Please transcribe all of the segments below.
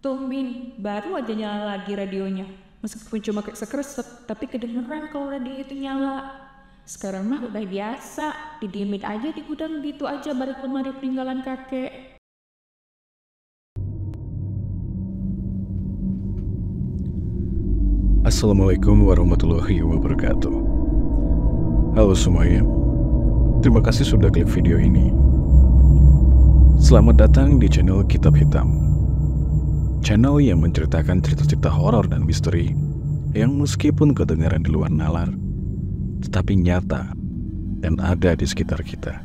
Tuh Min, baru aja nyala lagi radionya. Meskipun cuma kayak sekresek, tapi kedengeran kalau radio itu nyala. Sekarang mah udah biasa, didiemin aja di gudang gitu aja balik lemari peninggalan kakek. Assalamualaikum warahmatullahi wabarakatuh. Halo semuanya, terima kasih sudah klik video ini. Selamat datang di channel Kitab Hitam, channel yang menceritakan cerita-cerita horor dan misteri yang meskipun kedengaran di luar nalar, tetapi nyata dan ada di sekitar kita.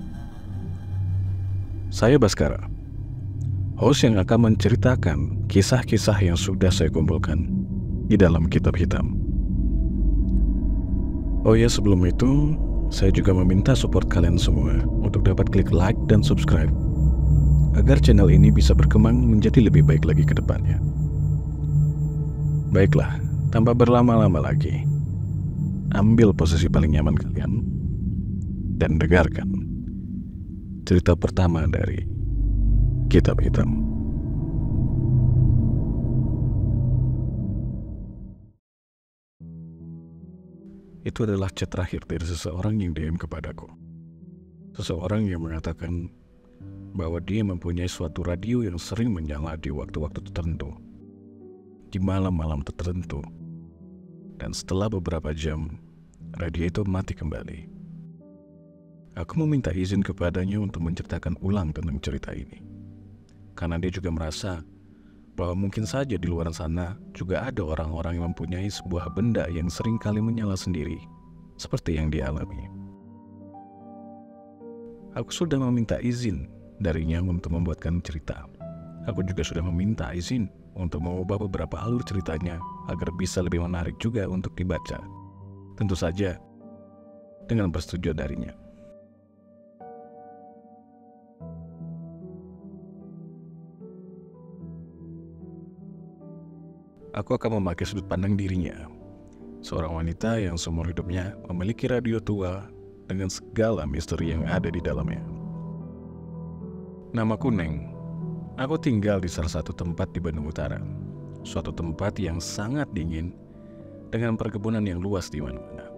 Saya Baskara, host yang akan menceritakan kisah-kisah yang sudah saya kumpulkan di dalam Kitab Hitam. Oh ya, sebelum itu saya juga meminta support kalian semua untuk dapat klik like dan subscribe agar channel ini bisa berkembang menjadi lebih baik lagi ke depannya. Baiklah, tanpa berlama-lama lagi, ambil posisi paling nyaman kalian dan dengarkan cerita pertama dari Kitab Hitam. Itu adalah chat terakhir dari seseorang yang DM kepadaku. Seseorang yang mengatakan bahwa dia mempunyai suatu radio yang sering menyala di waktu-waktu tertentu, di malam-malam tertentu, dan setelah beberapa jam, radio itu mati kembali. Aku meminta izin kepadanya untuk menceritakan ulang tentang cerita ini, karena dia juga merasa bahwa mungkin saja di luar sana juga ada orang-orang yang mempunyai sebuah benda yang sering kali menyala sendiri, seperti yang dia alami. Aku sudah meminta izin darinya untuk membuatkan cerita. Aku juga sudah meminta izin untuk mengubah beberapa alur ceritanya agar bisa lebih menarik juga untuk dibaca. Tentu saja dengan persetujuan darinya. Aku akan memakai sudut pandang dirinya, seorang wanita yang seumur hidupnya memiliki radio tua dengan segala misteri yang ada di dalamnya. Namaku Neng. Aku tinggal di salah satu tempat di Bandung Utara, suatu tempat yang sangat dingin dengan perkebunan yang luas di mana-mana.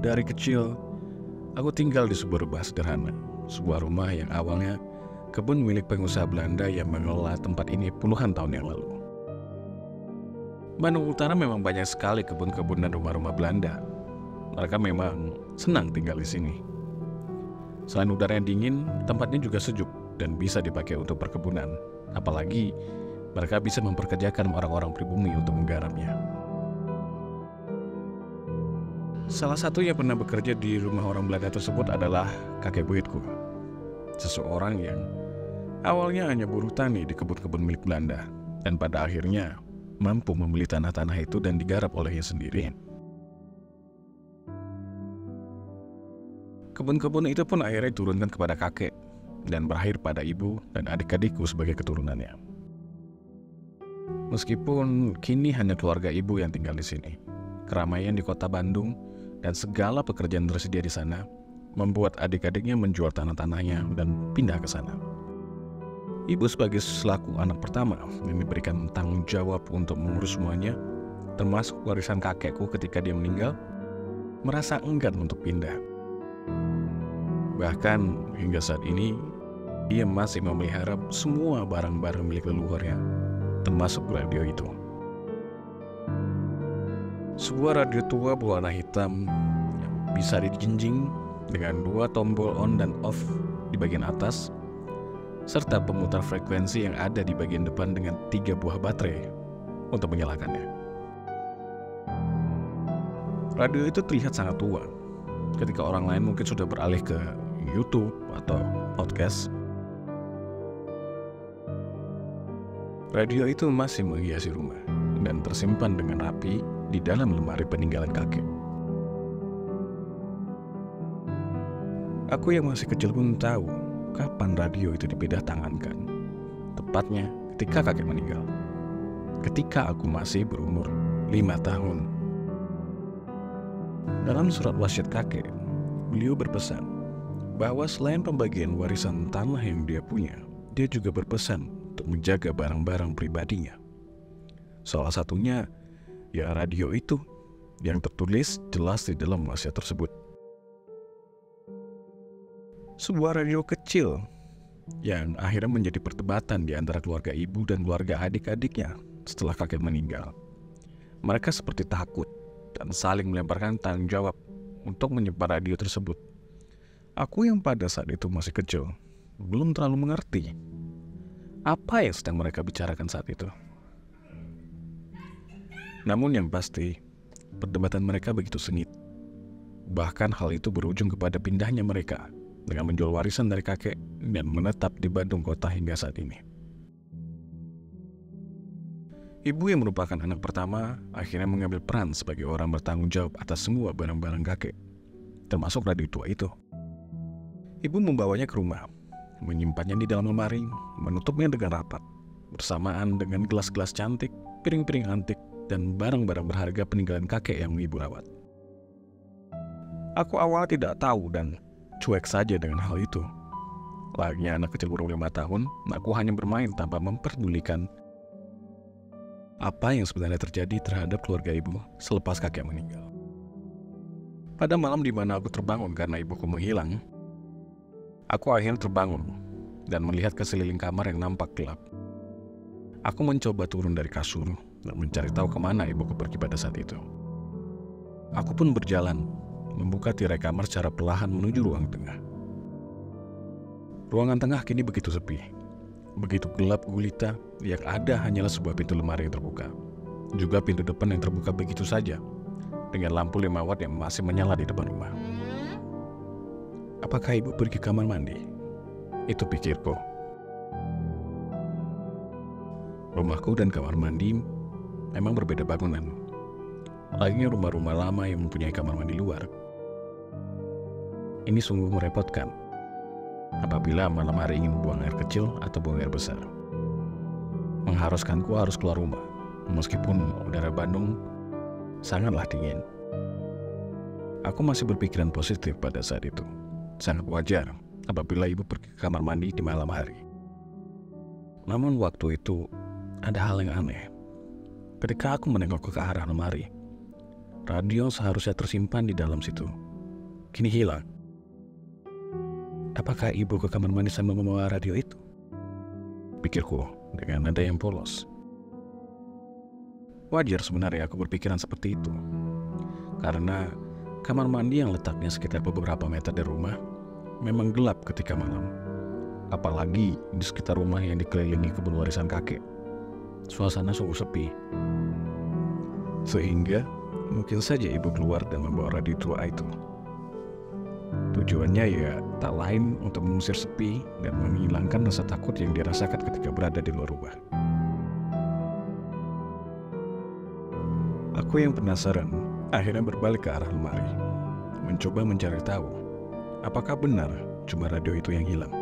Dari kecil, aku tinggal di sebuah rumah sederhana, sebuah rumah yang awalnya kebun milik pengusaha Belanda yang mengelola tempat ini puluhan tahun yang lalu. Bandung Utara memang banyak sekali kebun-kebun dan rumah-rumah Belanda. Mereka memang senang tinggal di sini. Selain udara yang dingin, tempatnya juga sejuk dan bisa dipakai untuk perkebunan. Apalagi mereka bisa memperkerjakan orang-orang pribumi untuk menggarapnya. Salah satu yang pernah bekerja di rumah orang Belanda tersebut adalah kakek buyutku. Seseorang yang awalnya hanya buruh tani di kebun-kebun milik Belanda dan pada akhirnya mampu membeli tanah-tanah itu dan digarap olehnya sendiri. Kebun-kebun itu pun akhirnya diturunkan kepada kakek dan berakhir pada ibu dan adik-adikku sebagai keturunannya. Meskipun kini hanya keluarga ibu yang tinggal di sini, keramaian di kota Bandung dan segala pekerjaan tersedia di sana membuat adik-adiknya menjual tanah-tanahnya dan pindah ke sana. Ibu sebagai selaku anak pertama yang diberikan tanggung jawab untuk mengurus semuanya, termasuk warisan kakekku ketika dia meninggal, merasa enggan untuk pindah. Bahkan hingga saat ini, ia masih memelihara semua barang-barang milik leluhurnya, termasuk radio itu. Sebuah radio tua berwarna hitam yang bisa dijinjing dengan 2 tombol on dan off di bagian atas, serta pemutar frekuensi yang ada di bagian depan dengan 3 buah baterai untuk menyalakannya. Radio itu terlihat sangat tua, ketika orang lain mungkin sudah beralih ke YouTube atau podcast. Radio itu masih menghiasi rumah dan tersimpan dengan rapi di dalam lemari peninggalan kakek. Aku yang masih kecil pun tahu kapan radio itu dipindah tangankan. Tepatnya ketika kakek meninggal, ketika aku masih berumur 5 tahun. Dalam surat wasiat kakek, beliau berpesan bahwa selain pembagian warisan tanah yang dia punya, dia juga berpesan untuk menjaga barang-barang pribadinya. Salah satunya ya radio itu yang tertulis jelas di dalam wasiat tersebut. Sebuah radio kecil yang akhirnya menjadi perdebatan di antara keluarga ibu dan keluarga adik-adiknya setelah kakek meninggal. Mereka seperti takut dan saling melemparkan tanggung jawab untuk menyebar radio tersebut. Aku yang pada saat itu masih kecil, belum terlalu mengerti apa yang sedang mereka bicarakan saat itu. Namun yang pasti, perdebatan mereka begitu sengit. Bahkan hal itu berujung kepada pindahnya mereka dengan menjual warisan dari kakek dan menetap di Bandung kota hingga saat ini. Ibu yang merupakan anak pertama akhirnya mengambil peran sebagai orang bertanggung jawab atas semua barang-barang kakek, termasuk radio tua itu. Ibu membawanya ke rumah, menyimpannya di dalam lemari, menutupnya dengan rapat, bersamaan dengan gelas-gelas cantik, piring-piring antik, dan barang-barang berharga peninggalan kakek yang ibu rawat. Aku awalnya tidak tahu dan cuek saja dengan hal itu. Layaknya anak kecil berumur 5 tahun, aku hanya bermain tanpa memperdulikan apa yang sebenarnya terjadi terhadap keluarga ibu selepas kakek meninggal. Pada malam di mana aku terbangun karena ibuku menghilang, aku akhirnya terbangun dan melihat ke sekeliling kamar yang nampak gelap. Aku mencoba turun dari kasur dan mencari tahu kemana ibuku pergi pada saat itu. Aku pun berjalan, membuka tirai kamar secara perlahan menuju ruang tengah. Ruangan tengah kini begitu sepi, begitu gelap gulita, yang ada hanyalah sebuah pintu lemari yang terbuka. Juga pintu depan yang terbuka begitu saja, dengan lampu 5 watt yang masih menyala di depan rumah. Apakah ibu pergi ke kamar mandi? Itu pikirku. Rumahku dan kamar mandi memang berbeda bangunan. Layaknya rumah-rumah lama yang mempunyai kamar mandi luar. Ini sungguh merepotkan apabila malam hari ingin buang air kecil atau buang air besar. Mengharuskanku harus keluar rumah, meskipun udara Bandung sangatlah dingin. Aku masih berpikiran positif pada saat itu. Sangat wajar apabila ibu pergi ke kamar mandi di malam hari. Namun waktu itu ada hal yang aneh. Ketika aku menengok ke arah lemari, radio seharusnya tersimpan di dalam situ kini hilang. Apakah ibu ke kamar mandi sambil membawa radio itu? Pikirku dengan nada yang polos. Wajar sebenarnya aku berpikiran seperti itu, karena kamar mandi yang letaknya sekitar beberapa meter dari rumah memang gelap ketika malam. Apalagi di sekitar rumah yang dikelilingi kebun warisan kakek. Suasana sungguh sepi. Sehingga mungkin saja ibu keluar dan membawa radio tua itu. Tujuannya ya tak lain untuk mengusir sepi dan menghilangkan rasa takut yang dirasakan ketika berada di luar rumah. Aku yang penasaran akhirnya berbalik ke arah lemari, mencoba mencari tahu apakah benar cuma radio itu yang hilang.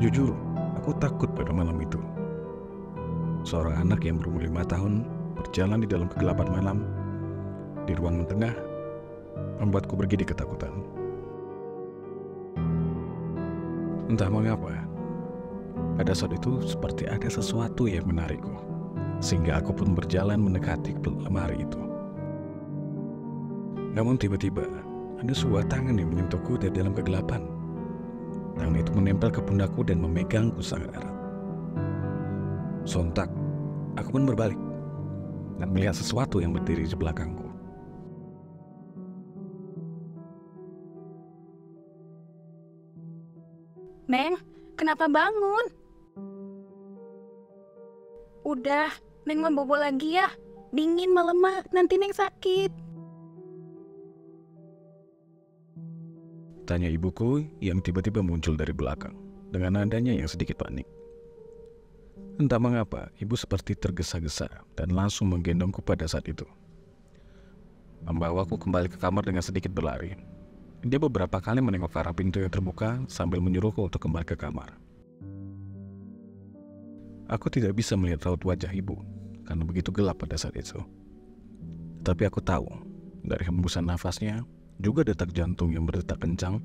Jujur, aku takut pada malam itu. Seorang anak yang berumur 5 tahun berjalan di dalam kegelapan malam di ruangan tengah membuatku bergigit ketakutan. Entah mengapa, pada saat itu seperti ada sesuatu yang menarikku, sehingga aku pun berjalan mendekati lemari itu. Namun tiba-tiba ada sebuah tangan yang menyentuhku dari dalam kegelapan. Tangan itu menempel ke pundakku dan memegangku sangat erat. Sontak, aku pun berbalik dan melihat sesuatu yang berdiri di belakangku. Neng, kenapa bangun? Udah, Neng mau bobo lagi ya. Dingin melemah, nanti Neng sakit. Tanya ibuku yang tiba-tiba muncul dari belakang dengan nadanya yang sedikit panik. Entah mengapa, ibu seperti tergesa-gesa dan langsung menggendongku pada saat itu. Membawaku kembali ke kamar dengan sedikit berlari. Dia beberapa kali menengok ke arah pintu yang terbuka sambil menyuruhku untuk kembali ke kamar. Aku tidak bisa melihat raut wajah ibu karena begitu gelap pada saat itu. Tapi aku tahu dari hembusan nafasnya, juga detak jantung yang berdetak kencang,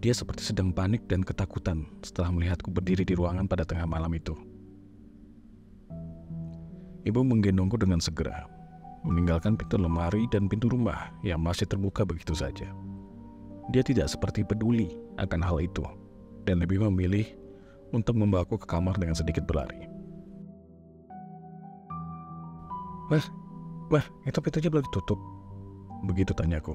Dia seperti sedang panik dan ketakutan setelah melihatku berdiri di ruangan pada tengah malam itu. Ibu menggendongku dengan segera, meninggalkan pintu lemari dan pintu rumah yang masih terbuka begitu saja. Dia tidak seperti peduli akan hal itu dan lebih memilih untuk membawaku ke kamar dengan sedikit berlari. Wah, itu pintunya belum ditutup? Begitu tanyaku.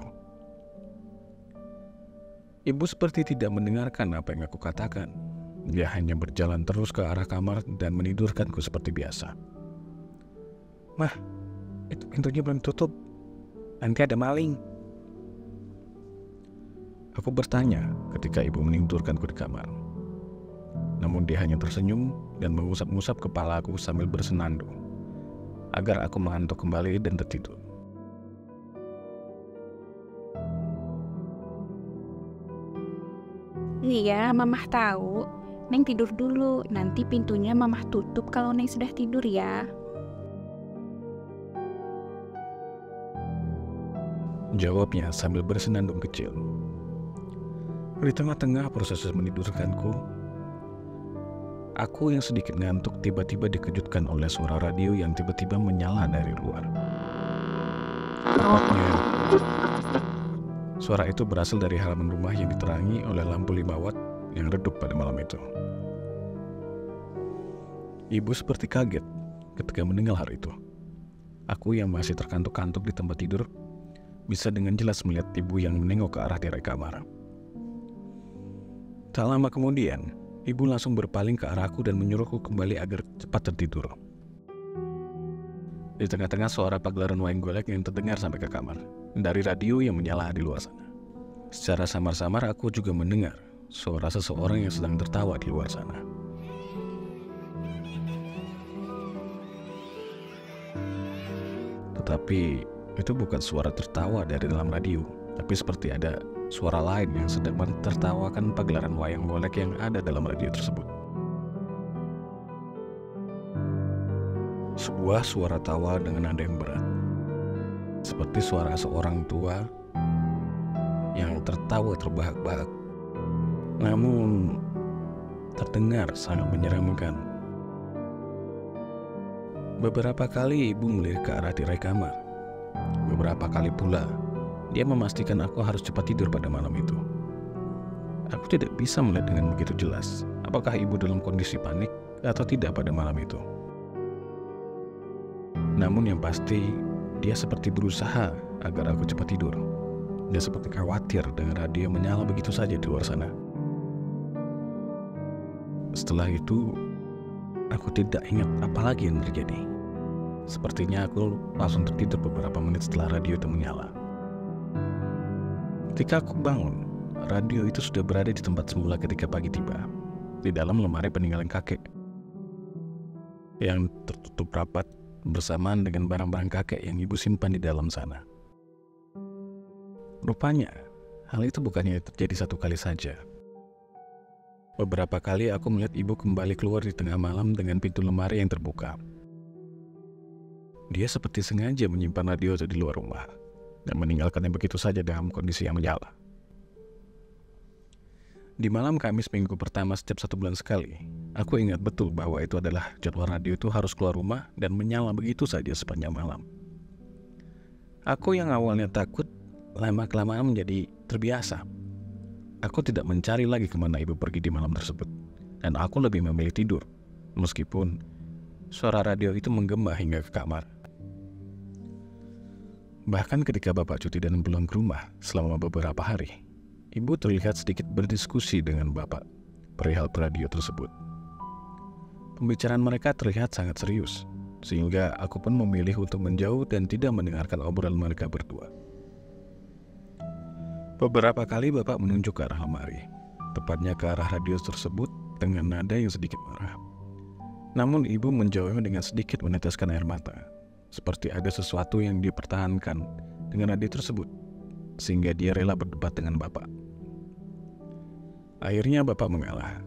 Ibu seperti tidak mendengarkan apa yang aku katakan. Dia hanya berjalan terus ke arah kamar dan menidurkanku seperti biasa. Mah, itu pintunya belum tutup. Nanti ada maling. Aku bertanya ketika ibu menidurkanku di kamar. Namun dia hanya tersenyum dan mengusap-ngusap kepalaku sambil bersenandung agar aku mengantuk kembali dan tertidur. Iya, Mamah tahu. Neng tidur dulu, nanti pintunya Mamah tutup kalau Neng sudah tidur ya. Jawabnya sambil bersenandung kecil. Di tengah-tengah proses menidurkanku, aku yang sedikit ngantuk tiba-tiba dikejutkan oleh suara radio yang tiba-tiba menyala dari luar. Tepatnya, suara itu berasal dari halaman rumah yang diterangi oleh lampu 5 watt yang redup pada malam itu. Ibu seperti kaget ketika mendengar hal itu. Aku yang masih terkantuk-kantuk di tempat tidur bisa dengan jelas melihat ibu yang menengok ke arah tirai kamar. Tak lama kemudian, ibu langsung berpaling ke arahku dan menyuruhku kembali agar cepat tertidur. Di tengah-tengah suara pagelaran wayang golek yang terdengar sampai ke kamar dari radio yang menyala di luar sana. Secara samar-samar aku juga mendengar suara seseorang yang sedang tertawa di luar sana. Tetapi itu bukan suara tertawa dari dalam radio, tapi seperti ada suara lain yang sedang mentertawakan pagelaran wayang golek yang ada dalam radio tersebut. Sebuah suara tawa dengan nada yang berat, seperti suara seorang tua yang tertawa terbahak-bahak, namun terdengar sangat menyeramkan. Beberapa kali ibu melirik ke arah tirai kamar. Beberapa kali pula dia memastikan aku harus cepat tidur pada malam itu. Aku tidak bisa melihat dengan begitu jelas apakah ibu dalam kondisi panik atau tidak pada malam itu. Namun yang pasti, dia seperti berusaha agar aku cepat tidur. Dia seperti khawatir dengan radio menyala begitu saja di luar sana. Setelah itu, aku tidak ingat apa lagi yang terjadi. Sepertinya aku langsung tertidur beberapa menit setelah radio itu menyala. Ketika aku bangun, radio itu sudah berada di tempat semula ketika pagi tiba, di dalam lemari peninggalan kakek yang tertutup rapat bersamaan dengan barang-barang kakek yang ibu simpan di dalam sana. Rupanya, hal itu bukannya terjadi satu kali saja. Beberapa kali aku melihat ibu kembali keluar di tengah malam dengan pintu lemari yang terbuka. Dia seperti sengaja menyimpan radio di luar rumah dan meninggalkannya begitu saja dalam kondisi yang menyala. Di malam Kamis minggu pertama setiap 1 bulan sekali, aku ingat betul bahwa itu adalah jadwal radio itu harus keluar rumah dan menyala begitu saja sepanjang malam. Aku yang awalnya takut, lama-kelamaan menjadi terbiasa. Aku tidak mencari lagi kemana ibu pergi di malam tersebut, dan aku lebih memilih tidur, meskipun suara radio itu menggema hingga ke kamar. Bahkan ketika bapak cuti dan pulang ke rumah selama beberapa hari, ibu terlihat sedikit berdiskusi dengan bapak perihal radio tersebut. Pembicaraan mereka terlihat sangat serius, sehingga aku pun memilih untuk menjauh dan tidak mendengarkan obrolan mereka berdua. Beberapa kali bapak menunjuk ke arah lemari, tepatnya ke arah radio tersebut dengan nada yang sedikit marah. Namun ibu menjawabnya dengan sedikit meneteskan air mata, seperti ada sesuatu yang dipertahankan dengan radio tersebut, sehingga dia rela berdebat dengan bapak. Akhirnya bapak mengalah.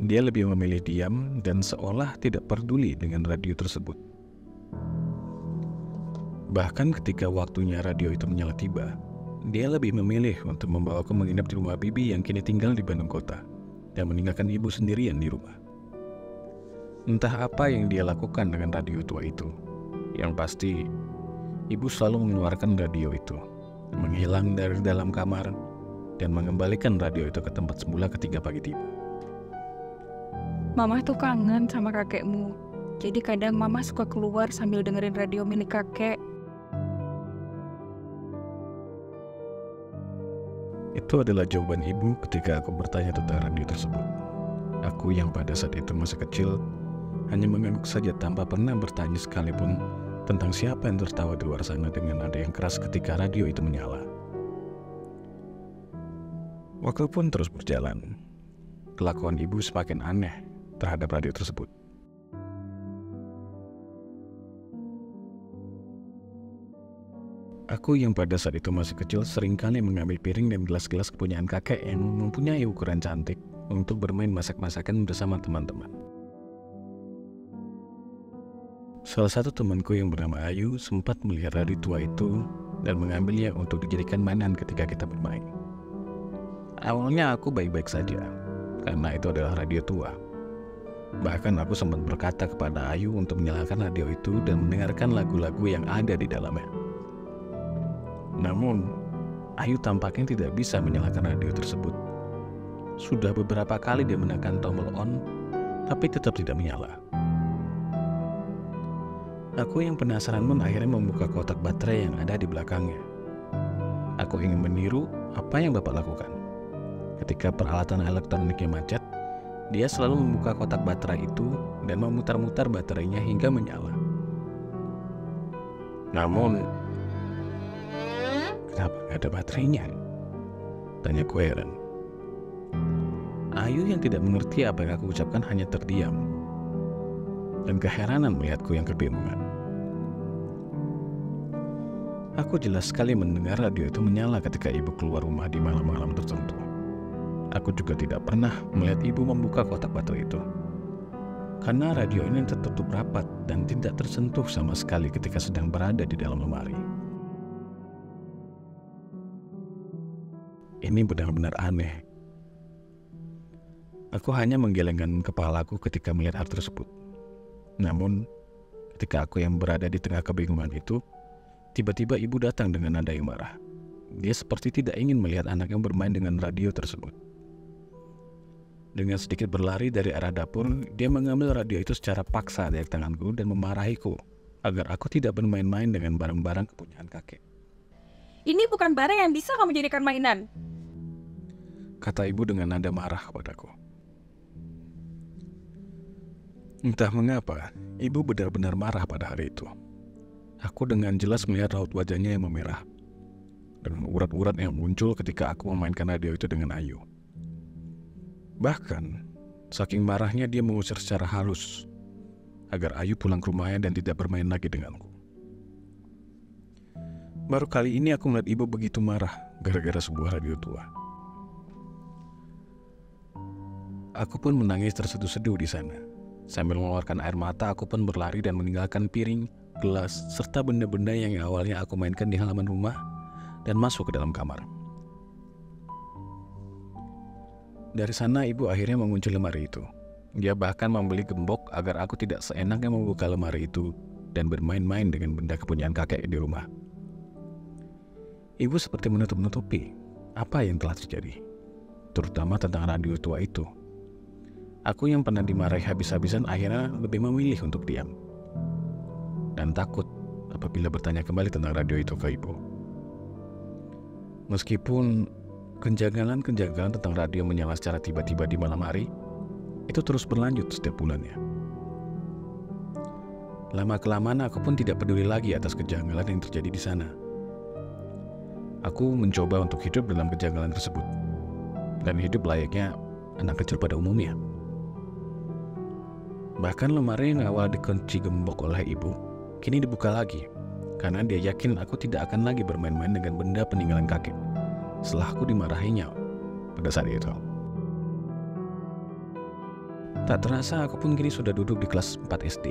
Dia lebih memilih diam dan seolah tidak peduli dengan radio tersebut. Bahkan ketika waktunya radio itu menyala tiba, Dia lebih memilih untuk membawaku menginap di rumah bibi yang kini tinggal di Bandung Kota dan meninggalkan ibu sendirian di rumah. Entah apa yang dia lakukan dengan radio tua itu. Yang pasti, ibu selalu mengeluarkan radio itu, menghilang dari dalam kamar, dan mengembalikan radio itu ke tempat semula ketika pagi tiba. Mama tuh kangen sama kakekmu. Jadi kadang mama suka keluar sambil dengerin radio milik kakek. Itu adalah jawaban ibu ketika aku bertanya tentang radio tersebut. Aku yang pada saat itu masih kecil, hanya mengangguk saja tanpa pernah bertanya sekalipun tentang siapa yang tertawa di luar sana dengan nada yang keras ketika radio itu menyala. Waktu pun terus berjalan. Kelakuan ibu semakin aneh terhadap radio tersebut. Aku yang pada saat itu masih kecil seringkali mengambil piring dan gelas-gelas kepunyaan kakek yang mempunyai ukuran cantik untuk bermain masak-masakan bersama teman-teman. Salah satu temanku yang bernama Ayu sempat melihat radio tua itu dan mengambilnya untuk dijadikan mainan ketika kita bermain. Awalnya aku baik-baik saja, karena itu adalah radio tua. Bahkan aku sempat berkata kepada Ayu untuk menyalakan radio itu dan mendengarkan lagu-lagu yang ada di dalamnya. Namun, Ayu tampaknya tidak bisa menyalakan radio tersebut. Sudah beberapa kali dia menekan tombol on, tapi tetap tidak menyala. Aku yang penasaran pun akhirnya membuka kotak baterai yang ada di belakangnya. Aku ingin meniru apa yang Bapak lakukan. Ketika peralatan elektroniknya macet, dia selalu membuka kotak baterai itu dan memutar-mutar baterainya hingga menyala. Namun, kenapa nggak ada baterainya? Tanyaku heran. Ayu yang tidak mengerti apa yang aku ucapkan hanya terdiam dan keheranan melihatku yang kebingungan. Aku jelas sekali mendengar radio itu menyala ketika ibu keluar rumah di malam-malam tertentu. Aku juga tidak pernah melihat ibu membuka kotak baterai itu. Karena radio ini tertutup rapat dan tidak tersentuh sama sekali ketika sedang berada di dalam lemari. Ini benar-benar aneh. Aku hanya menggelengkan kepalaku ketika melihat hal tersebut. Namun, ketika aku yang berada di tengah kebingungan itu, tiba-tiba ibu datang dengan nada yang marah. Dia seperti tidak ingin melihat anak yang bermain dengan radio tersebut. Dengan sedikit berlari dari arah dapur, dia mengambil radio itu secara paksa dari tanganku dan memarahiku agar aku tidak bermain-main dengan barang-barang kepunyaan kakek. Ini bukan barang yang bisa kamu jadikan mainan, kata ibu dengan nada marah kepadaku. Entah mengapa, ibu benar-benar marah pada hari itu. Aku dengan jelas melihat raut wajahnya yang memerah dan urat-urat yang muncul ketika aku memainkan radio itu dengan Ayu. Bahkan, saking marahnya dia mengusir secara halus agar Ayu pulang ke rumahnya dan tidak bermain lagi denganku. Baru kali ini aku melihat ibu begitu marah gara-gara sebuah radio tua. Aku pun menangis terseduh-seduh di sana. Sambil mengeluarkan air mata, aku pun berlari dan meninggalkan piring, gelas, serta benda-benda yang awalnya aku mainkan di halaman rumah dan masuk ke dalam kamar. Dari sana ibu akhirnya mengunci lemari itu. Dia bahkan membeli gembok agar aku tidak seenaknya membuka lemari itu dan bermain-main dengan benda kepunyaan kakek di rumah. Ibu seperti menutup-nutupi apa yang telah terjadi, terutama tentang radio tua itu. Aku yang pernah dimarahi habis-habisan akhirnya lebih memilih untuk diam dan takut apabila bertanya kembali tentang radio itu ke ibu. Meskipun kejanggalan-kejanggalan tentang radio menyala secara tiba-tiba di malam hari itu terus berlanjut setiap bulannya. Lama-kelamaan aku pun tidak peduli lagi atas kejanggalan yang terjadi di sana. Aku mencoba untuk hidup dalam kejanggalan tersebut dan hidup layaknya anak kecil pada umumnya. Bahkan lemari yang awal dikunci gembok oleh ibu kini dibuka lagi karena dia yakin aku tidak akan lagi bermain-main dengan benda peninggalan kakek setelah aku dimarahinya pada saat itu. Tak terasa aku pun kini sudah duduk di kelas 4 SD,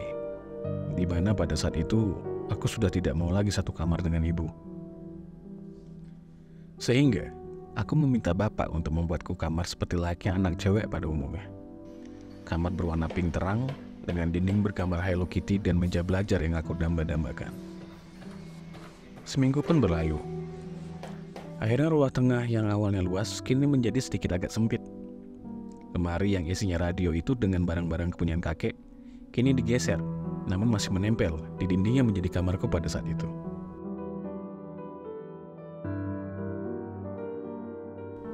di mana pada saat itu aku sudah tidak mau lagi satu kamar dengan ibu. Sehingga aku meminta bapak untuk membuatku kamar seperti layaknya anak cewek pada umumnya. Kamar berwarna pink terang dengan dinding bergambar Hello Kitty dan meja belajar yang aku damba-dambakan. Seminggu pun berlalu. Akhirnya ruang tengah yang awalnya luas kini menjadi sedikit agak sempit. Lemari yang isinya radio itu dengan barang-barang kepunyaan kakek kini digeser, namun masih menempel di dinding yang menjadi kamarku pada saat itu.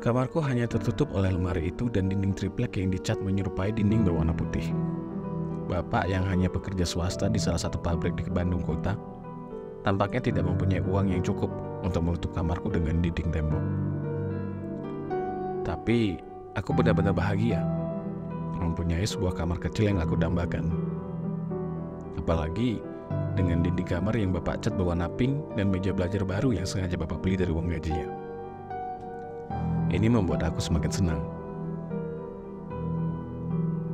Kamarku hanya tertutup oleh lemari itu dan dinding triplek yang dicat menyerupai dinding berwarna putih. Bapak yang hanya bekerja swasta di salah satu pabrik di Bandung Kota tampaknya tidak mempunyai uang yang cukup untuk menutup kamarku dengan dinding tembok. Tapi aku benar-benar bahagia mempunyai sebuah kamar kecil yang aku dambakan. Apalagi dengan dinding kamar yang bapak cat berwarna pink dan meja belajar baru yang sengaja bapak beli dari uang gajinya. Ini membuat aku semakin senang.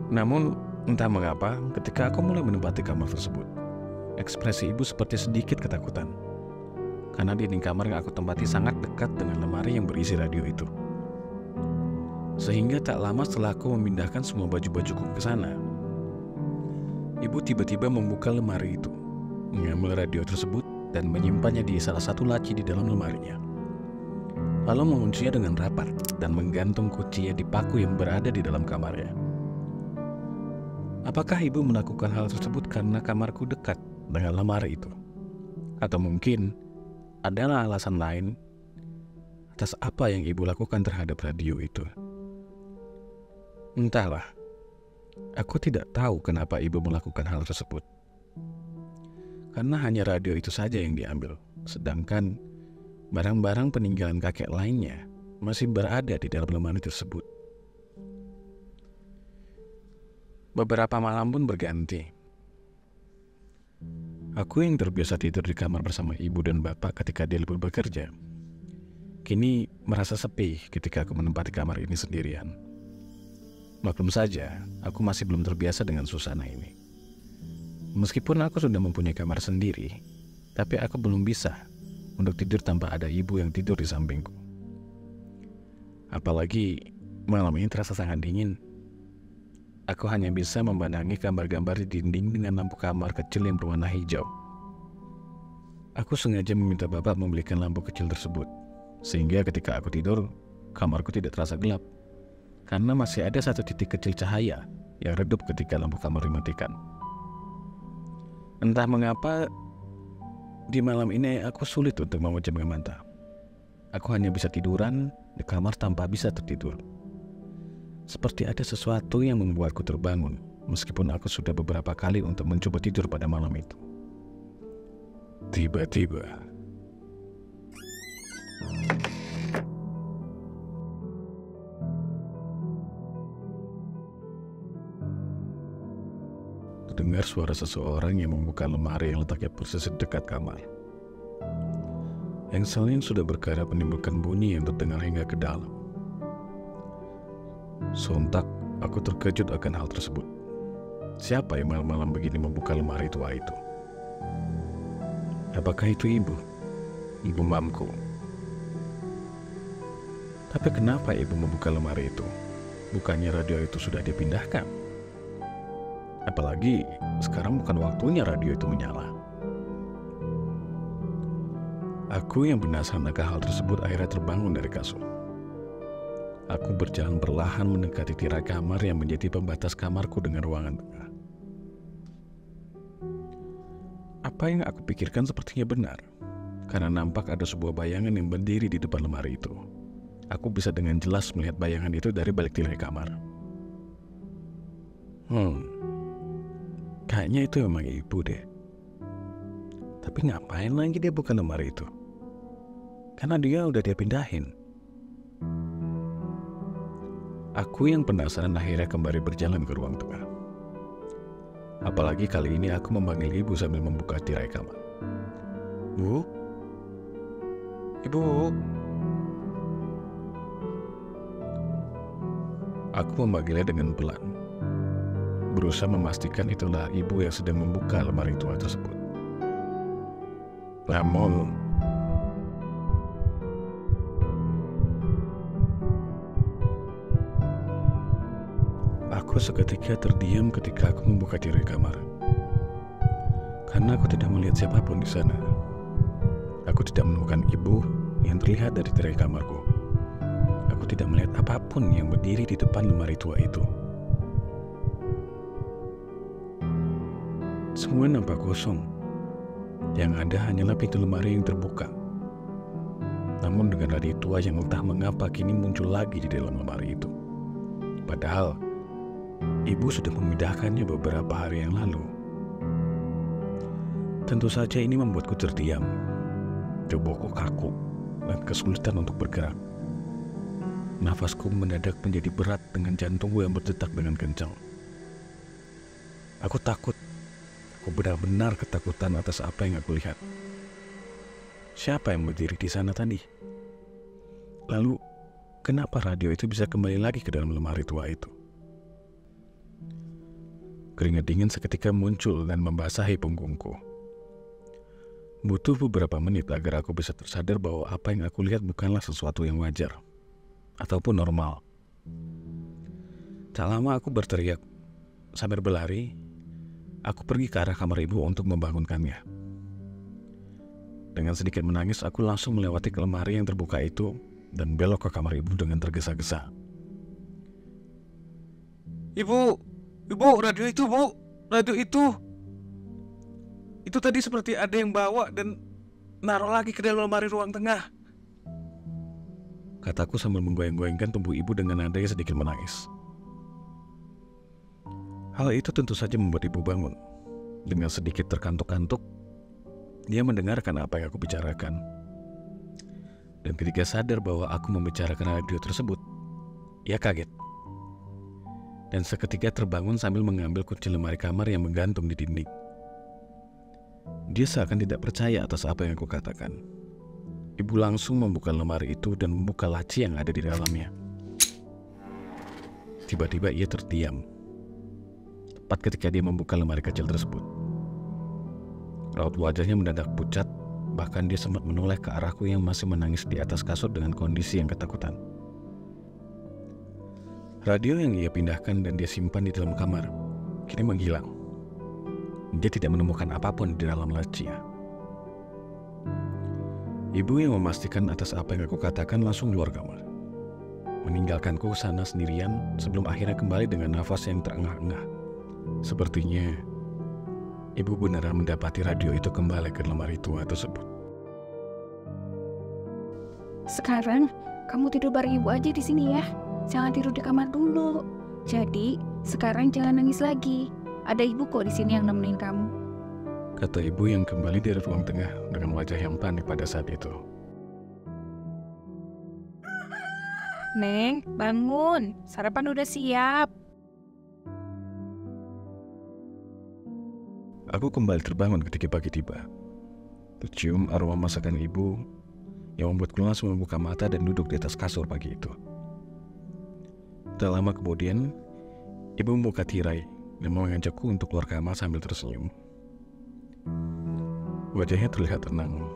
Namun, entah mengapa, ketika aku mulai menempati kamar tersebut, ekspresi ibu seperti sedikit ketakutan. Karena dinding kamar yang aku tempati sangat dekat dengan lemari yang berisi radio itu. Sehingga tak lama setelah aku memindahkan semua baju-bajuku ke sana, ibu tiba-tiba membuka lemari itu, mengambil radio tersebut dan menyimpannya di salah satu laci di dalam lemarinya. Lalu menguncinya dengan rapat dan menggantung kuncinya di paku yang berada di dalam kamarnya. Apakah ibu melakukan hal tersebut karena kamarku dekat dengan lemari itu? Atau mungkin adalah alasan lain atas apa yang ibu lakukan terhadap radio itu? Entahlah, aku tidak tahu kenapa ibu melakukan hal tersebut. Karena hanya radio itu saja yang diambil, sedangkan barang-barang peninggalan kakek lainnya masih berada di dalam lemari tersebut. Beberapa malam pun berganti. Aku yang terbiasa tidur di kamar bersama ibu dan bapak ketika dia libur bekerja, kini merasa sepi ketika aku menempati kamar ini sendirian. Maklum saja, aku masih belum terbiasa dengan suasana ini. Meskipun aku sudah mempunyai kamar sendiri, tapi aku belum bisa untuk tidur tanpa ada ibu yang tidur di sampingku. Apalagi malam ini terasa sangat dingin. Aku hanya bisa memandangi gambar-gambar di dinding dengan lampu kamar kecil yang berwarna hijau. Aku sengaja meminta bapak membelikan lampu kecil tersebut, sehingga ketika aku tidur, kamarku tidak terasa gelap, karena masih ada satu titik kecil cahaya yang redup ketika lampu kamar dimatikan. Entah mengapa, di malam ini aku sulit untuk memejamkan mata. Aku hanya bisa tiduran di kamar tanpa bisa tertidur. Seperti ada sesuatu yang membuatku terbangun, meskipun aku sudah beberapa kali untuk mencoba tidur pada malam itu. Tiba-tiba, terdengar suara seseorang yang membuka lemari yang letaknya persis dekat kamar. Engselnya sudah bergerak menimbulkan bunyi yang terdengar hingga ke dalam. Sontak, aku terkejut akan hal tersebut. Siapa yang malam-malam begini membuka lemari tua itu? Apakah itu ibu? Ibu mamku. Tapi kenapa ibu membuka lemari itu? Bukannya radio itu sudah dipindahkan? Apalagi sekarang bukan waktunya radio itu menyala. Aku yang penasaran akan hal tersebut akhirnya terbangun dari kasur. Aku berjalan perlahan mendekati tirai kamar yang menjadi pembatas kamarku dengan ruangan tengah. Apa yang aku pikirkan sepertinya benar, karena nampak ada sebuah bayangan yang berdiri di depan lemari itu. Aku bisa dengan jelas melihat bayangan itu dari balik tirai kamar. Kayaknya itu memang ibu deh. Tapi ngapain lagi dia buka lemari itu? Karena dia udah dia pindahin. Aku yang penasaran akhirnya kembali berjalan ke ruang tengah. Apalagi kali ini aku memanggil ibu sambil membuka tirai kamar. Bu? Ibu? Aku memanggilnya dengan pelan, berusaha memastikan itulah ibu yang sedang membuka lemari tua tersebut. Namun, Aku seketika terdiam ketika aku membuka tirai kamar. Karena aku tidak melihat siapapun di sana. Aku tidak menemukan ibu yang terlihat dari tirai kamarku. Aku tidak melihat apapun yang berdiri di depan lemari tua itu. Semua nampak kosong. Yang ada hanyalah pintu lemari yang terbuka. Namun dengan radio tua yang entah mengapa kini muncul lagi di dalam lemari itu. Padahal ibu sudah memindahkannya beberapa hari yang lalu. Tentu saja ini membuatku terdiam. Tubuhku kaku dan kesulitan untuk bergerak. Nafasku mendadak menjadi berat dengan jantungku yang berdetak dengan kencang. Aku takut. Aku benar-benar ketakutan atas apa yang aku lihat. Siapa yang berdiri di sana tadi? Lalu, kenapa radio itu bisa kembali lagi ke dalam lemari tua itu? Keringat dingin seketika muncul dan membasahi punggungku. Butuh beberapa menit agar aku bisa tersadar bahwa apa yang aku lihat bukanlah sesuatu yang wajar ataupun normal. Tak lama aku berteriak. Sambil berlari, aku pergi ke arah kamar ibu untuk membangunkannya. Dengan sedikit menangis, aku langsung melewati lemari yang terbuka itu dan belok ke kamar ibu dengan tergesa-gesa. Ibu, radio itu, Bu. Radio itu. Itu tadi seperti ada yang bawa dan naruh lagi ke dalam lemari ruang tengah. Kataku sambil menggoyang-goyangkan tubuh ibu dengan nada yang sedikit menangis. Hal itu tentu saja membuat ibu bangun. Dengan sedikit terkantuk-kantuk, dia mendengarkan apa yang aku bicarakan. Dan ketika sadar bahwa aku membicarakan radio tersebut, ia kaget. Dan seketika terbangun sambil mengambil kunci lemari kamar yang menggantung di dinding. Dia seakan tidak percaya atas apa yang aku katakan. Ibu langsung membuka lemari itu dan membuka laci yang ada di dalamnya. Tiba-tiba ia terdiam. Tepat ketika dia membuka lemari kecil tersebut. Raut wajahnya mendadak pucat, bahkan dia sempat menoleh ke arahku yang masih menangis di atas kasur dengan kondisi yang ketakutan. Radio yang ia pindahkan dan dia simpan di dalam kamar kini menghilang. Dia tidak menemukan apapun di dalam lacinya. Ibu yang memastikan atas apa yang aku katakan langsung keluar kamar, meninggalkanku sana sendirian sebelum akhirnya kembali dengan nafas yang terengah-engah. Sepertinya ibu beneran mendapati radio itu kembali ke lemari tua tersebut. Sekarang kamu tidur bareng ibu aja di sini ya. Jangan tidur di kamar dulu. Jadi sekarang jangan nangis lagi. Ada ibu kok di sini yang nemenin kamu. Kata ibu yang kembali dari ruang tengah dengan wajah yang panik pada saat itu. Neng, bangun. Sarapan udah siap. Aku kembali terbangun ketika pagi tiba. Tercium aroma masakan ibu yang membuatku langsung membuka mata dan duduk di atas kasur pagi itu. Tak lama kemudian, ibu membuka tirai dan mengajakku untuk keluar kamar sambil tersenyum. Wajahnya terlihat tenang.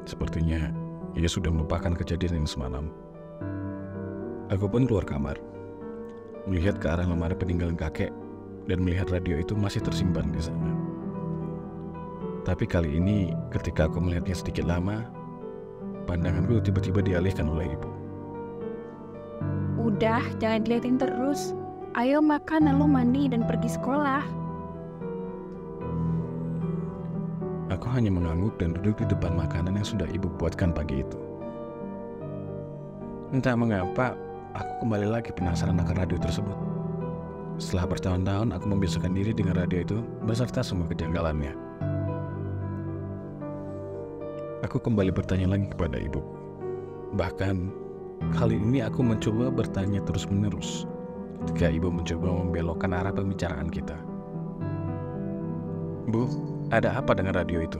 Sepertinya ia sudah melupakan kejadian yang semalam. Aku pun keluar kamar, melihat ke arah lemari peninggalan kakek dan melihat radio itu masih tersimpan di sana. Tapi kali ini ketika aku melihatnya sedikit lama, pandanganku tiba-tiba dialihkan oleh ibu. Udah, jangan diliatin terus. Ayo makan lalu mandi dan pergi sekolah. Aku hanya mengangguk dan duduk di depan makanan yang sudah ibu buatkan pagi itu. Entah mengapa, aku kembali lagi penasaran akan radio tersebut. Setelah bertahun-tahun aku membiasakan diri dengan radio itu beserta semua kejanggalannya. Aku kembali bertanya lagi kepada ibu. Bahkan, kali ini aku mencoba bertanya terus-menerus ketika ibu mencoba membelokkan arah pembicaraan kita. Bu, ada apa dengan radio itu?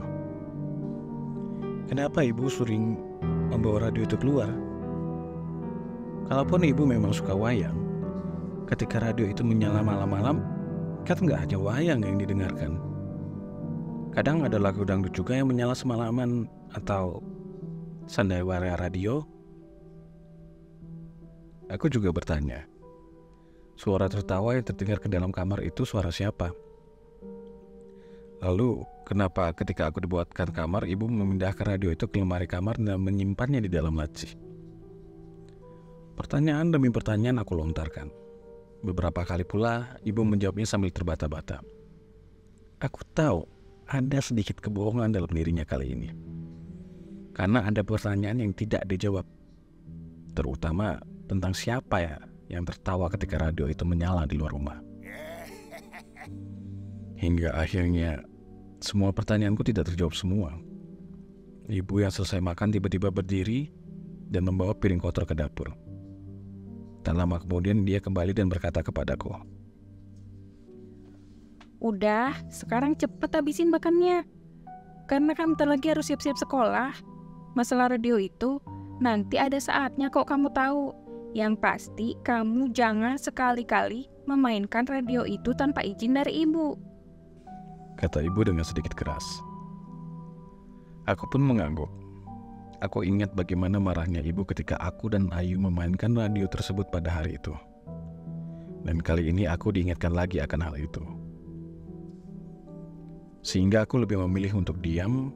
Kenapa ibu sering membawa radio itu keluar? Kalaupun ibu memang suka wayang, ketika radio itu menyala malam-malam, kan nggak hanya wayang yang didengarkan. Kadang ada lagu dangdut juga yang menyala semalaman atau sandiwara radio. Aku juga bertanya, Suara tertawa yang terdengar ke dalam kamar itu suara siapa? Lalu, kenapa ketika aku dibuatkan kamar, ibu memindahkan radio itu ke lemari kamar dan menyimpannya di dalam laci? Pertanyaan demi pertanyaan aku lontarkan. Beberapa kali pula, ibu menjawabnya sambil terbata-bata. Aku tahu ada sedikit kebohongan dalam dirinya kali ini. Karena ada pertanyaan yang tidak dijawab. Terutama tentang siapa ya yang tertawa ketika radio itu menyala di luar rumah. Hingga akhirnya semua pertanyaanku tidak terjawab semua. Ibu yang selesai makan tiba-tiba berdiri dan membawa piring kotor ke dapur. Tak lama kemudian dia kembali dan berkata kepadaku, Udah, sekarang cepet habisin makannya. Karena kamu bentar lagi harus siap-siap sekolah. Masalah radio itu, nanti ada saatnya kok kamu tahu. Yang pasti, kamu jangan sekali-kali memainkan radio itu tanpa izin dari ibu. kata ibu dengan sedikit keras. Aku pun mengangguk. Aku ingat bagaimana marahnya ibu ketika aku dan Ayu memainkan radio tersebut pada hari itu. Dan kali ini aku diingatkan lagi akan hal itu. Sehingga aku lebih memilih untuk diam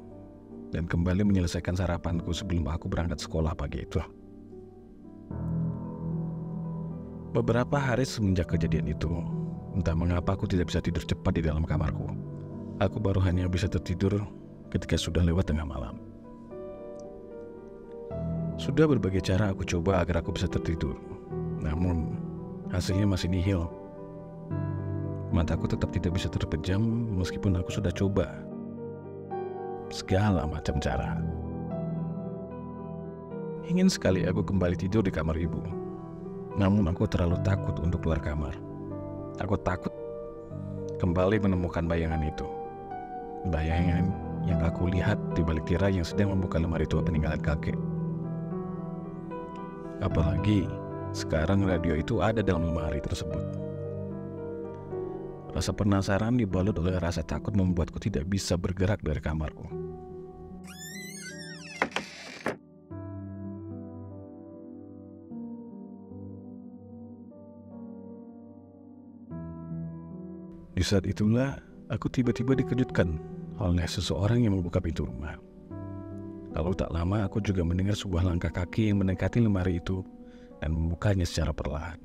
dan kembali menyelesaikan sarapanku sebelum aku berangkat sekolah pagi itu. Beberapa hari semenjak kejadian itu, entah mengapa aku tidak bisa tidur cepat di dalam kamarku. Aku baru hanya bisa tertidur ketika sudah lewat tengah malam. Sudah berbagai cara aku coba agar aku bisa tertidur, namun hasilnya masih nihil. Mataku tetap tidak bisa terpejam meskipun aku sudah coba segala macam cara. Ingin sekali aku kembali tidur di kamar ibu, namun aku terlalu takut untuk keluar kamar. Aku takut kembali menemukan bayangan itu. Bayangan yang aku lihat di balik tirai yang sedang membuka lemari tua peninggalan kakek. Apalagi sekarang radio itu ada dalam lemari tersebut. Rasa penasaran dibalut oleh rasa takut membuatku tidak bisa bergerak dari kamarku. Di saat itulah aku tiba-tiba dikejutkan oleh seseorang yang membuka pintu rumah. Lalu tak lama aku juga mendengar sebuah langkah kaki yang mendekati lemari itu dan membukanya secara perlahan.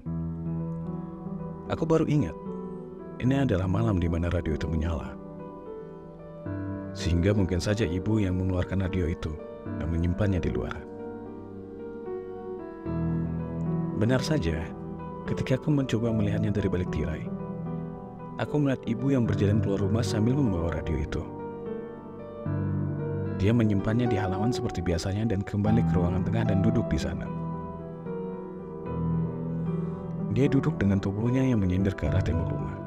Aku baru ingat, ini adalah malam di mana radio itu menyala. Sehingga mungkin saja ibu yang mengeluarkan radio itu dan menyimpannya di luar. Benar saja, ketika aku mencoba melihatnya dari balik tirai, aku melihat ibu yang berjalan keluar rumah sambil membawa radio itu. Dia menyimpannya di halaman seperti biasanya dan kembali ke ruangan tengah dan duduk di sana. Dia duduk dengan tubuhnya yang menyindir ke arah tembok rumah.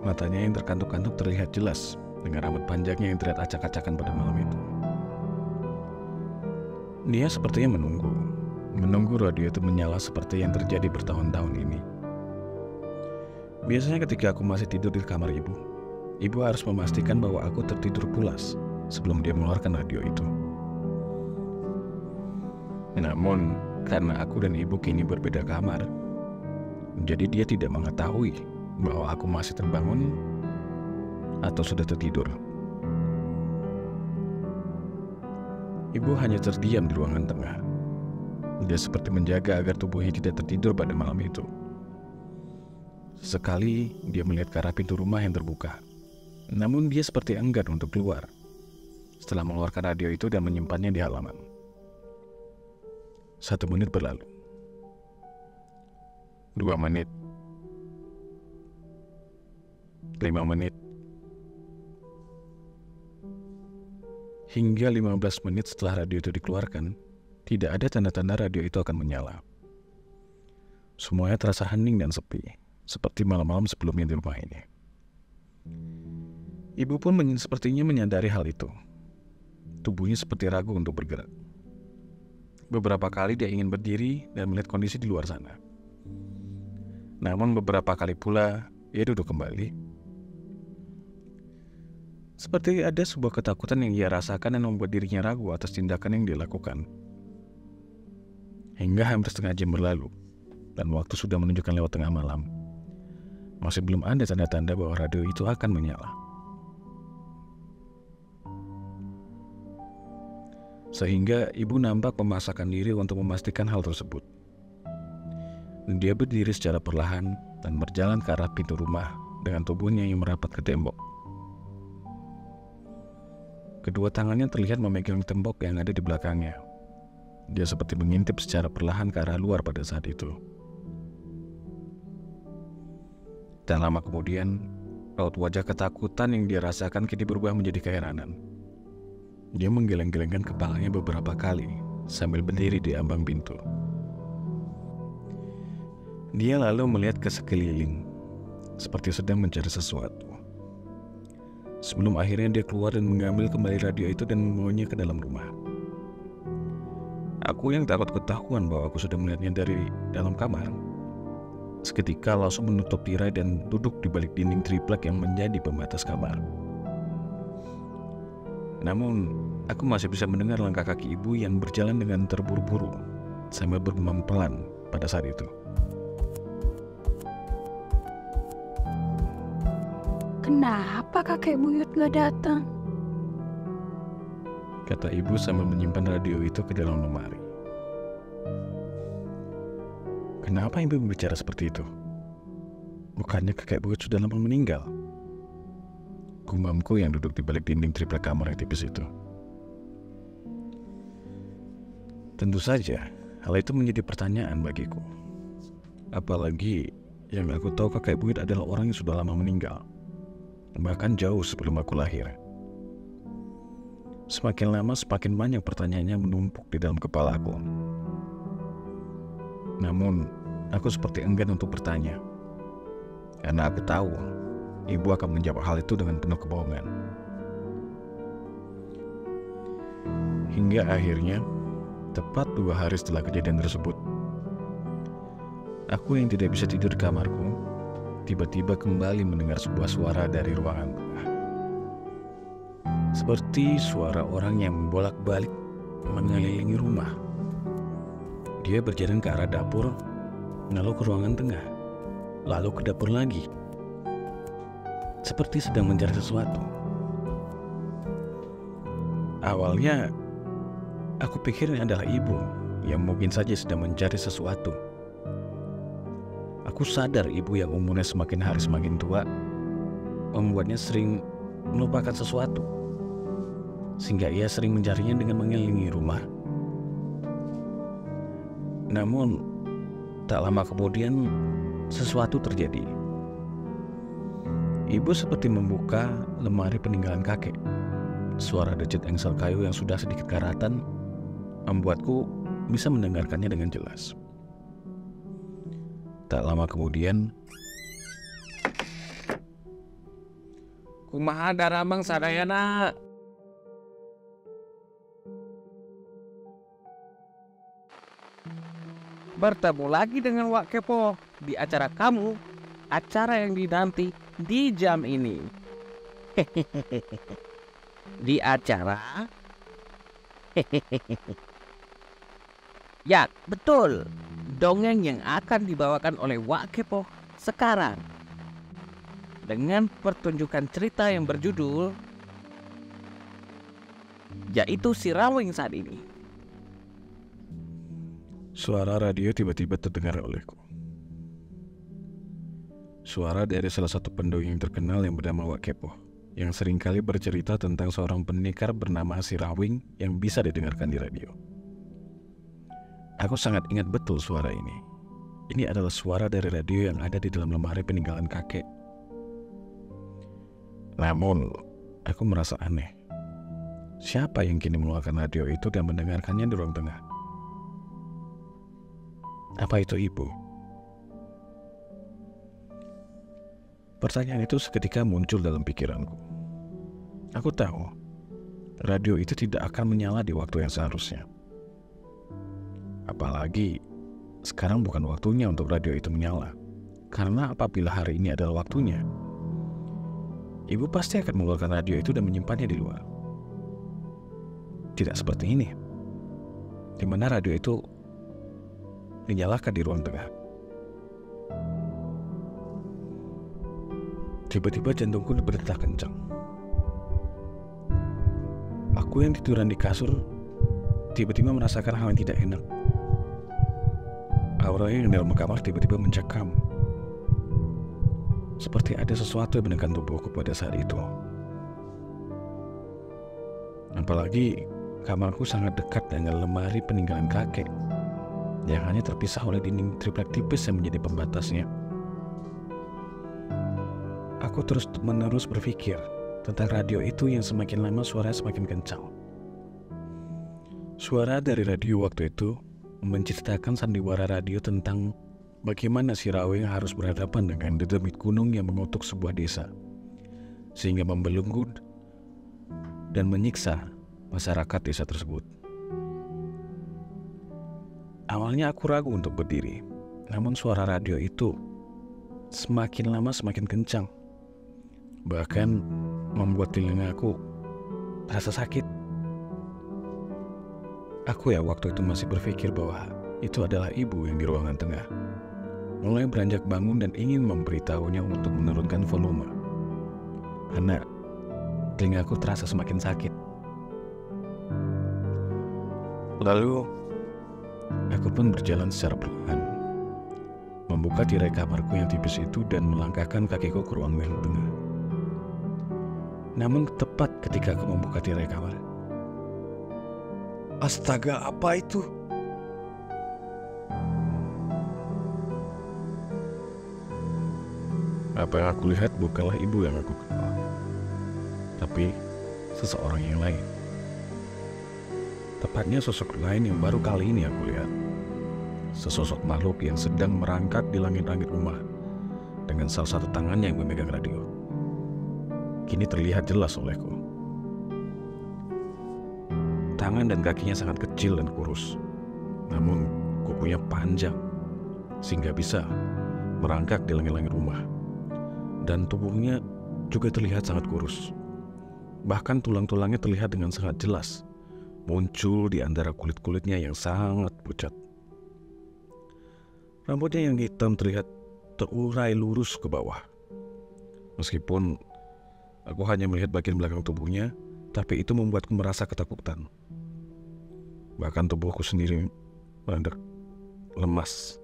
Matanya yang terkantuk-kantuk terlihat jelas dengan rambut panjangnya yang terlihat acak-acakan pada malam itu. Dia sepertinya menunggu radio itu menyala seperti yang terjadi bertahun-tahun ini. Biasanya ketika aku masih tidur di kamar ibu harus memastikan bahwa aku tertidur pulas sebelum dia mengeluarkan radio itu. Namun, karena aku dan ibu kini berbeda kamar, jadi dia tidak mengetahui bahwa aku masih terbangun atau sudah tertidur. Ibu hanya terdiam di ruangan tengah. Dia seperti menjaga agar tubuhnya tidak tertidur pada malam itu. Sesekali dia melihat ke arah pintu rumah yang terbuka. Namun dia seperti enggan untuk keluar setelah mengeluarkan radio itu dan menyimpannya di halaman. 1 menit berlalu. 2 menit. 5 menit. Hingga 15 menit setelah radio itu dikeluarkan, tidak ada tanda-tanda radio itu akan menyala. Semuanya terasa hening dan sepi, seperti malam-malam sebelumnya di rumah ini. Ibu pun sepertinya menyadari hal itu. Tubuhnya seperti ragu untuk bergerak. Beberapa kali dia ingin berdiri dan melihat kondisi di luar sana. Namun beberapa kali pula ia duduk kembali. Seperti ada sebuah ketakutan yang ia rasakan dan membuat dirinya ragu atas tindakan yang dia lakukan. Hingga hampir setengah jam berlalu, dan waktu sudah menunjukkan lewat tengah malam. Masih belum ada tanda-tanda bahwa radio itu akan menyala. Sehingga ibu nampak memaksakan diri untuk memastikan hal tersebut. Dia berdiri secara perlahan dan berjalan ke arah pintu rumah dengan tubuhnya yang merapat ke tembok. Kedua tangannya terlihat memegang tembok yang ada di belakangnya. Dia seperti mengintip secara perlahan ke arah luar pada saat itu. Tak lama kemudian, raut wajah ketakutan yang dia rasakan kini berubah menjadi keheranan. Dia menggeleng-gelengkan kepalanya beberapa kali sambil berdiri di ambang pintu. Dia lalu melihat ke sekeliling, seperti sedang mencari sesuatu. Sebelum akhirnya dia keluar dan mengambil kembali radio itu dan membawanya ke dalam rumah. Aku yang takut ketahuan bahwa aku sudah melihatnya dari dalam kamar, seketika langsung menutup tirai dan duduk di balik dinding triplek yang menjadi pembatas kamar. Namun, aku masih bisa mendengar langkah kaki ibu yang berjalan dengan terburu-buru sambil bergumam pelan pada saat itu. Kenapa kakek buyut gak datang? Kata ibu sambil menyimpan radio itu ke dalam lemari. Kenapa ibu berbicara seperti itu? Bukannya kakek buyut sudah lama meninggal? Gumamku yang duduk di balik dinding triplek kamar yang tipis itu. Tentu saja, hal itu menjadi pertanyaan bagiku. Apalagi yang aku tahu kakek buyut adalah orang yang sudah lama meninggal. Bahkan jauh sebelum aku lahir. Semakin lama semakin banyak pertanyaannya menumpuk di dalam kepala aku. Namun, aku seperti enggan untuk bertanya. Karena aku tahu, ibu akan menjawab hal itu dengan penuh kebohongan. Hingga akhirnya, tepat 2 hari setelah kejadian tersebut, aku yang tidak bisa tidur di kamarku, tiba-tiba kembali mendengar sebuah suara dari ruangan tengah. Seperti suara orang yang bolak-balik mengelilingi rumah. Dia berjalan ke arah dapur, lalu ke ruangan tengah, lalu ke dapur lagi. Seperti sedang mencari sesuatu. Awalnya, aku pikir ini adalah ibu yang mungkin saja sedang mencari sesuatu. Aku sadar ibu yang umurnya semakin hari semakin tua membuatnya sering melupakan sesuatu, sehingga ia sering mencarinya dengan mengelilingi rumah. Namun, tak lama kemudian sesuatu terjadi. Ibu seperti membuka lemari peninggalan kakek. Suara decit engsel kayu yang sudah sedikit karatan membuatku bisa mendengarkannya dengan jelas. Tak lama kemudian, kumaha daramang sadayana. Bertemu lagi dengan Wak Kepo di acara kamu, acara yang dinanti di jam ini. Di acara ya, betul. Dongeng yang akan dibawakan oleh Wak Kepo sekarang. Dengan pertunjukan cerita yang berjudul yaitu Si Rawing Saat Ini. suara radio tiba-tiba terdengar olehku. Suara dari salah satu pendongeng terkenal yang bernama Wak Kepo, yang seringkali bercerita tentang seorang pendekar bernama Si Rawing yang bisa didengarkan di radio. Aku sangat ingat betul suara ini. Ini adalah suara dari radio yang ada di dalam lemari peninggalan kakek. Namun, aku merasa aneh. Siapa yang kini mengeluarkan radio itu dan mendengarkannya di ruang tengah? Apa itu ibu? Pertanyaan itu seketika muncul dalam pikiranku. Aku tahu, radio itu tidak akan menyala di waktu yang seharusnya. Apalagi, sekarang bukan waktunya untuk radio itu menyala. Karena apabila hari ini adalah waktunya, ibu pasti akan mengeluarkan radio itu dan menyimpannya di luar. Tidak seperti ini, di mana radio itu dinyalakan di ruang tengah. Tiba-tiba jantungku berdetak kencang. Aku yang tiduran di kasur tiba-tiba merasakan hal yang tidak enak. Aura yang dalam kamar tiba-tiba mencekam. Seperti ada sesuatu yang menekan tubuhku pada saat itu. Apalagi kamarku sangat dekat dengan lemari peninggalan kakek yang hanya terpisah oleh dinding triplek tipis yang menjadi pembatasnya. Aku terus-menerus berpikir tentang radio itu yang semakin lama suaranya semakin kencang. Suara dari radio waktu itu menceritakan sandiwara radio tentang bagaimana si Raweng harus berhadapan dengan dedemit gunung yang mengutuk sebuah desa, sehingga membelenggu dan menyiksa masyarakat desa tersebut. Awalnya aku ragu untuk berdiri, namun suara radio itu semakin lama semakin kencang, bahkan membuat telingaku terasa sakit. Aku yang waktu itu masih berpikir bahwa itu adalah ibu yang di ruangan tengah, mulai beranjak bangun dan ingin memberitahunya untuk menurunkan volume, karena telingaku terasa semakin sakit. Lalu aku pun berjalan secara perlahan, membuka tirai kamarku yang tipis itu dan melangkahkan kakiku ke ruang yang tengah. Namun tepat ketika aku membuka tirai kamar, astaga, apa itu? Apa yang aku lihat bukanlah ibu yang aku kenal, tapi seseorang yang lain. Tepatnya sosok lain yang baru kali ini aku lihat. Sesosok makhluk yang sedang merangkak di langit-langit rumah dengan salah satu tangannya yang memegang radio. Kini terlihat jelas olehku. Tangan dan kakinya sangat kecil dan kurus, namun kukunya panjang sehingga bisa merangkak di langit-langit rumah. Dan tubuhnya juga terlihat sangat kurus. Bahkan tulang-tulangnya terlihat dengan sangat jelas muncul di antara kulit-kulitnya yang sangat pucat. Rambutnya yang hitam terlihat terurai lurus ke bawah. Meskipun aku hanya melihat bagian belakang tubuhnya, tapi itu membuatku merasa ketakutan. Bahkan tubuhku sendiri mendadak lemas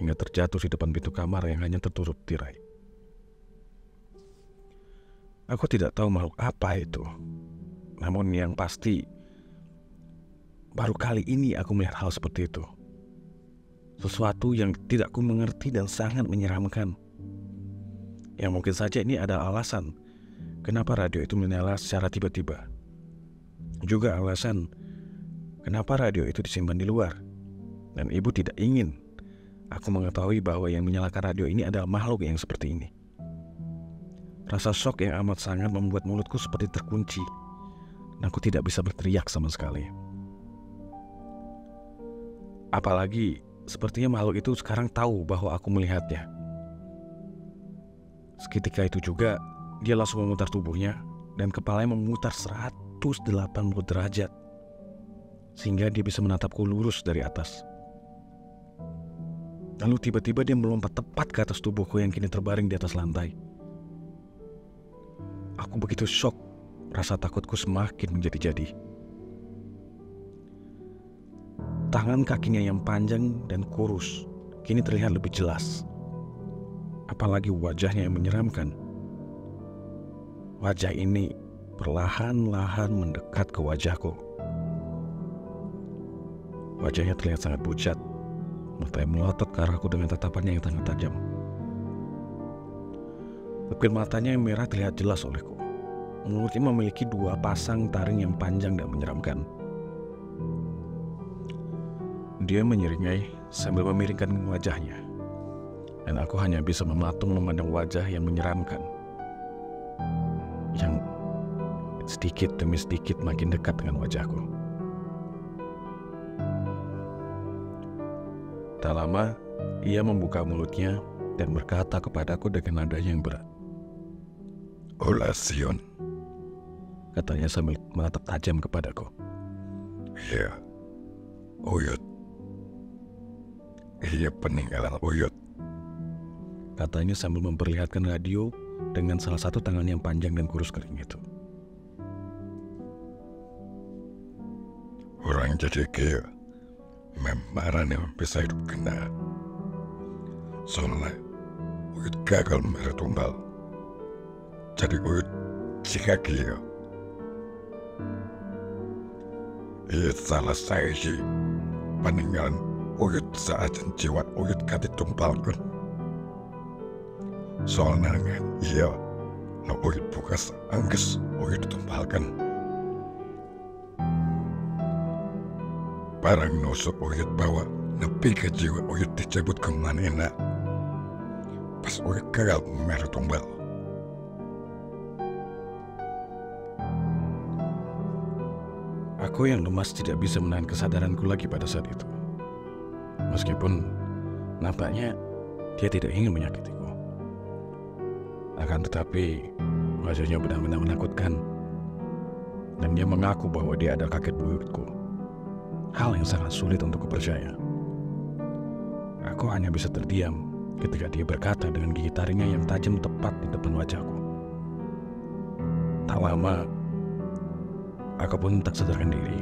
hingga terjatuh di depan pintu kamar yang hanya tertutup tirai. Aku tidak tahu makhluk apa itu, namun yang pasti baru kali ini aku melihat hal seperti itu. Sesuatu yang tidak ku mengerti dan sangat menyeramkan. Yang mungkin saja ini adalah alasan kenapa radio itu menyala secara tiba-tiba. Juga alasan kenapa radio itu disimpan di luar. Dan ibu tidak ingin aku mengetahui bahwa yang menyalakan radio ini adalah makhluk yang seperti ini. Rasa shock yang amat sangat membuat mulutku seperti terkunci. Dan aku tidak bisa berteriak sama sekali. Apalagi sepertinya makhluk itu sekarang tahu bahwa aku melihatnya. Seketika itu juga dia langsung memutar tubuhnya dan kepalanya memutar 180 derajat sehingga dia bisa menatapku lurus dari atas. Lalu tiba-tiba dia melompat tepat ke atas tubuhku yang kini terbaring di atas lantai. Aku begitu shock, rasa takutku semakin menjadi-jadi. Tangan kakinya yang panjang dan kurus kini terlihat lebih jelas. Apalagi wajahnya yang menyeramkan. Wajah ini perlahan-lahan mendekat ke wajahku. Wajahnya terlihat sangat pucat. Matanya melotot ke arahku dengan tatapannya yang sangat tajam. Pupil matanya yang merah terlihat jelas olehku. Mulutnya memiliki 2 pasang taring yang panjang dan menyeramkan. Dia menyeringai sambil memiringkan wajahnya. Dan aku hanya bisa mematung memandang wajah yang menyeramkan, yang sedikit demi sedikit makin dekat dengan wajahku. Tak lama, ia membuka mulutnya dan berkata kepadaku dengan nada yang berat. Olasion, Katanya sambil menatap tajam kepadaku. iya, Uyut. Iya, peninggalan Uyut. Katanya sambil memperlihatkan radio dengan salah satu tangan yang panjang dan kurus kering itu. Orang jadi kaya memang yang bisa hidup kena. Soalnya Uyut gagal merah tumbal. Jadi Uyut jika kaya. Ia salah saya sih. Peninggalan Uyut saat jiwa Uyut kati tumbalkan. Soalnya iya, na Uyut bukas angges Uyut tumbalkan. Parang nusuk Uyut bawa nepi ke jiwa Uyut dicabut kemana. Pas Uyut gagal merah tumbal. Aku yang lemas tidak bisa menahan kesadaranku lagi pada saat itu. Meskipun nampaknya dia tidak ingin menyakitiku. Akan tetapi wajahnya benar-benar menakutkan. Dan dia mengaku bahwa dia adalah kakek buyutku. Hal yang sangat sulit untuk kupercaya. Aku hanya bisa terdiam ketika dia berkata dengan gigi taringnya yang tajam tepat di depan wajahku. Tak lama, aku pun tak sadarkan diri.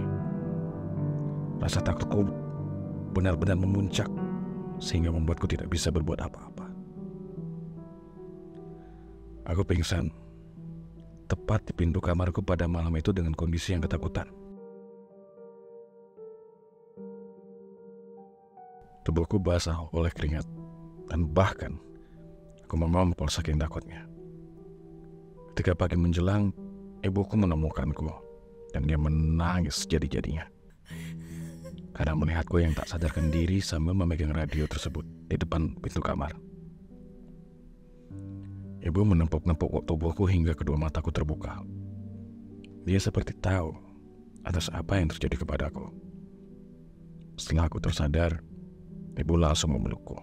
Rasa takutku benar-benar memuncak sehingga membuatku tidak bisa berbuat apa-apa. Aku pingsan tepat di pintu kamarku pada malam itu dengan kondisi yang ketakutan. Tubuhku basah oleh keringat dan bahkan aku memompol saking takutnya. Ketika pagi menjelang, ibuku menemukanku dan dia menangis jadi-jadinya karena melihatku yang tak sadarkan diri sambil memegang radio tersebut di depan pintu kamar. Ibu menepuk-nepuk tubuhku hingga kedua mataku terbuka. Dia seperti tahu atas apa yang terjadi kepadaku. Setelah aku tersadar, ibu langsung memelukku.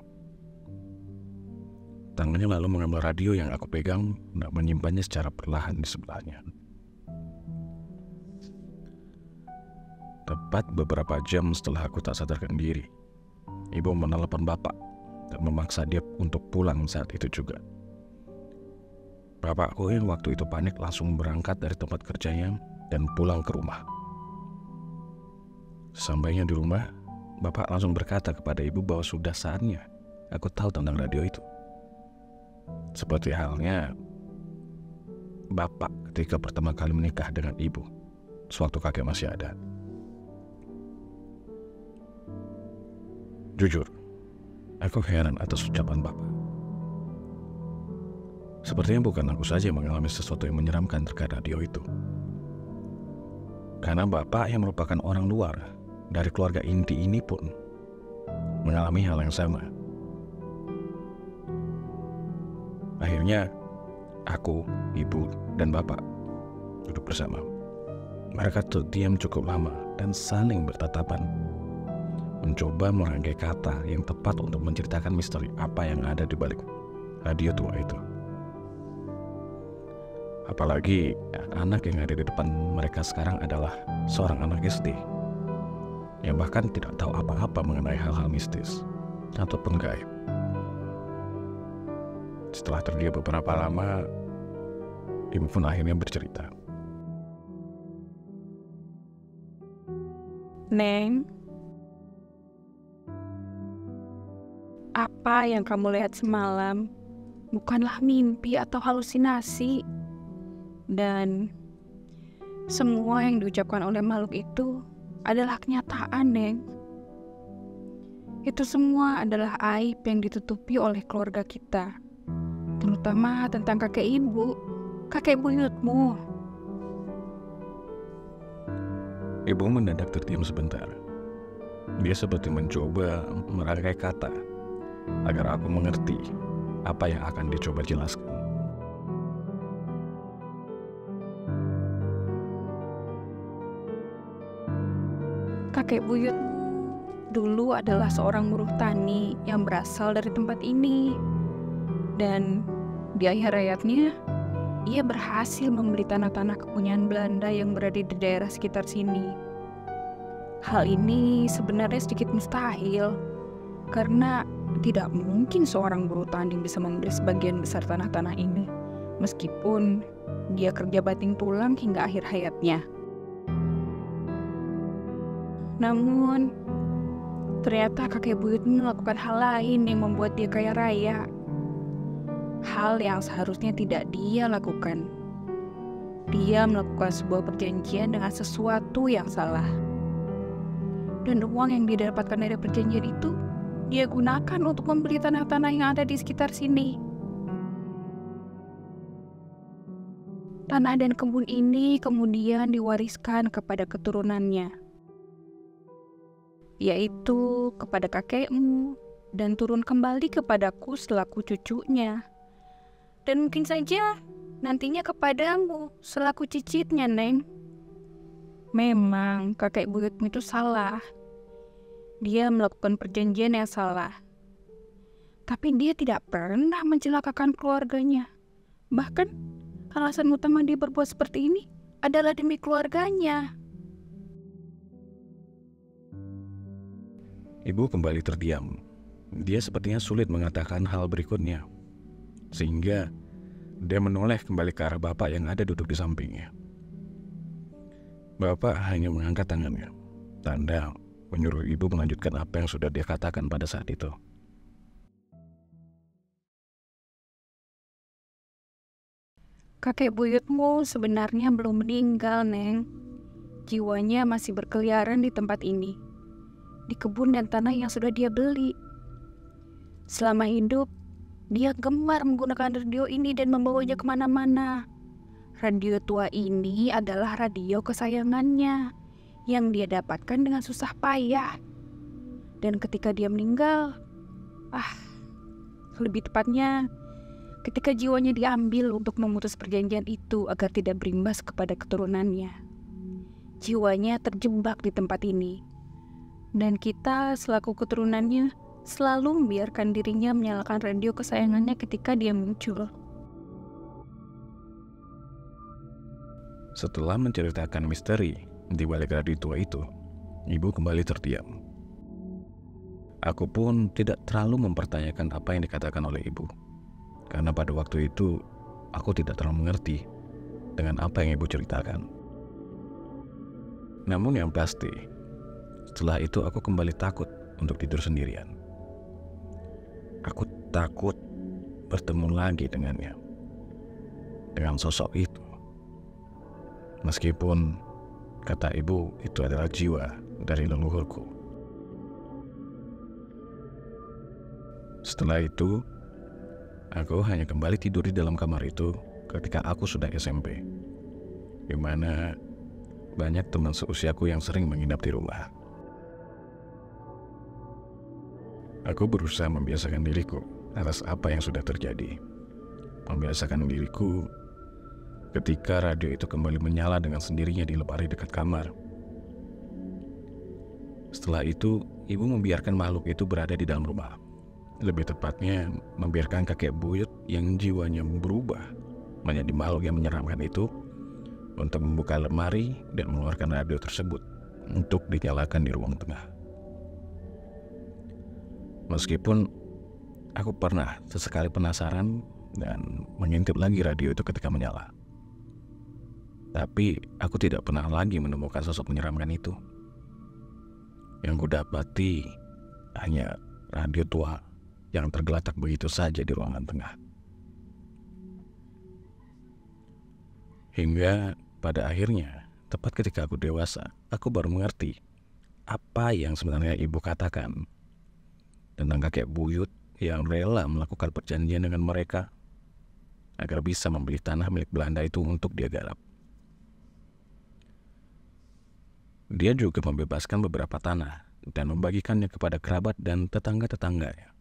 Tangannya lalu mengambil radio yang aku pegang dan menyimpannya secara perlahan di sebelahnya. Tepat beberapa jam setelah aku tak sadarkan diri, ibu menelepon bapak dan memaksa dia untuk pulang saat itu juga. Bapakku yang waktu itu panik langsung berangkat dari tempat kerjanya dan pulang ke rumah. Sampainya di rumah, bapak langsung berkata kepada ibu bahwa sudah saatnya aku tahu tentang radio itu. Seperti halnya bapak ketika pertama kali menikah dengan ibu, sewaktu kakek masih ada. Jujur, aku heran atas ucapan bapak. Sepertinya bukan aku saja yang mengalami sesuatu yang menyeramkan terkait radio itu. Karena bapak yang merupakan orang luar dari keluarga inti ini pun mengalami hal yang sama. Akhirnya, aku, ibu, dan bapak duduk bersama. Mereka terdiam cukup lama dan saling bertatapan, mencoba merangkai kata yang tepat untuk menceritakan misteri apa yang ada di balik radio tua itu. Apalagi anak yang ada di depan mereka sekarang adalah seorang anak SD yang bahkan tidak tahu apa-apa mengenai hal-hal mistis ataupun gaib. Setelah terdiam beberapa lama, ibu pun akhirnya bercerita. Neng, apa yang kamu lihat semalam bukanlah mimpi atau halusinasi. Dan semua yang diucapkan oleh makhluk itu adalah kenyataan, Neng. Itu semua adalah aib yang ditutupi oleh keluarga kita, terutama tentang kakek buyutmu. Ibu mendadak terdiam sebentar. Dia seperti mencoba merangkai kata agar aku mengerti apa yang akan dicoba jelaskan. Kakek buyut dulu adalah seorang buruh tani yang berasal dari tempat ini. Dan di akhir hayatnya, ia berhasil membeli tanah-tanah kepunyaan Belanda yang berada di daerah sekitar sini. Hal ini sebenarnya sedikit mustahil, karena tidak mungkin seorang buruh tani bisa membeli sebagian besar tanah-tanah ini meskipun dia kerja banting tulang hingga akhir hayatnya. Namun, ternyata kakek buyutmu melakukan hal lain yang membuat dia kaya raya. Hal yang seharusnya tidak dia lakukan. Dia melakukan sebuah perjanjian dengan sesuatu yang salah. Dan uang yang dia dapatkan dari perjanjian itu, dia gunakan untuk membeli tanah-tanah yang ada di sekitar sini. Tanah dan kebun ini kemudian diwariskan kepada keturunannya, yaitu kepada kakekmu, dan turun kembali kepadaku selaku cucunya. Dan mungkin saja nantinya kepadamu selaku cicitnya, Neng. Memang kakek buyutmu itu salah. Dia melakukan perjanjian yang salah. Tapi dia tidak pernah mencelakakan keluarganya. Bahkan alasan utama dia berbuat seperti ini adalah demi keluarganya. Ibu kembali terdiam. Dia sepertinya sulit mengatakan hal berikutnya. Sehingga dia menoleh kembali ke arah bapak yang ada duduk di sampingnya. Bapak hanya mengangkat tangannya, tanda menyuruh ibu melanjutkan apa yang sudah dia katakan pada saat itu. Kakek buyutmu sebenarnya belum meninggal, Neng. Jiwanya masih berkeliaran di tempat ini, di kebun dan tanah yang sudah dia beli. Selama hidup, dia gemar menggunakan radio ini dan membawanya kemana-mana. Radio tua ini adalah radio kesayangannya yang dia dapatkan dengan susah payah. Dan ketika dia meninggal, lebih tepatnya, ketika jiwanya diambil untuk memutus perjanjian itu agar tidak berimbas kepada keturunannya, jiwanya terjebak di tempat ini. Dan kita selaku keturunannya selalu membiarkan dirinya menyalakan radio kesayangannya ketika dia muncul. Setelah menceritakan misteri di balik radio tua itu, ibu kembali terdiam. Aku pun tidak terlalu mempertanyakan apa yang dikatakan oleh ibu, karena pada waktu itu aku tidak terlalu mengerti dengan apa yang ibu ceritakan. Namun yang pasti, setelah itu aku kembali takut untuk tidur sendirian. Aku takut bertemu lagi dengannya, dengan sosok itu. Meskipun kata ibu itu adalah jiwa dari leluhurku. Setelah itu, aku hanya kembali tidur di dalam kamar itu ketika aku sudah SMP, di mana banyak teman seusiaku yang sering menginap di rumah. Aku berusaha membiasakan diriku atas apa yang sudah terjadi. Membiasakan diriku ketika radio itu kembali menyala dengan sendirinya di lemari dekat kamar. Setelah itu, ibu membiarkan makhluk itu berada di dalam rumah. Lebih tepatnya, membiarkan kakek buyut yang jiwanya berubah menjadi makhluk yang menyeramkan itu untuk membuka lemari dan mengeluarkan radio tersebut untuk dinyalakan di ruang tengah. Meskipun aku pernah sesekali penasaran dan mengintip lagi radio itu ketika menyala, tapi aku tidak pernah lagi menemukan sosok menyeramkan itu. Yang kudapati hanya radio tua yang tergeletak begitu saja di ruangan tengah. Hingga pada akhirnya, tepat ketika aku dewasa, aku baru mengerti apa yang sebenarnya ibu katakan tentang kakek buyut yang rela melakukan perjanjian dengan mereka agar bisa membeli tanah milik Belanda itu untuk dia garap. Dia juga membebaskan beberapa tanah dan membagikannya kepada kerabat dan tetangga-tetangganya.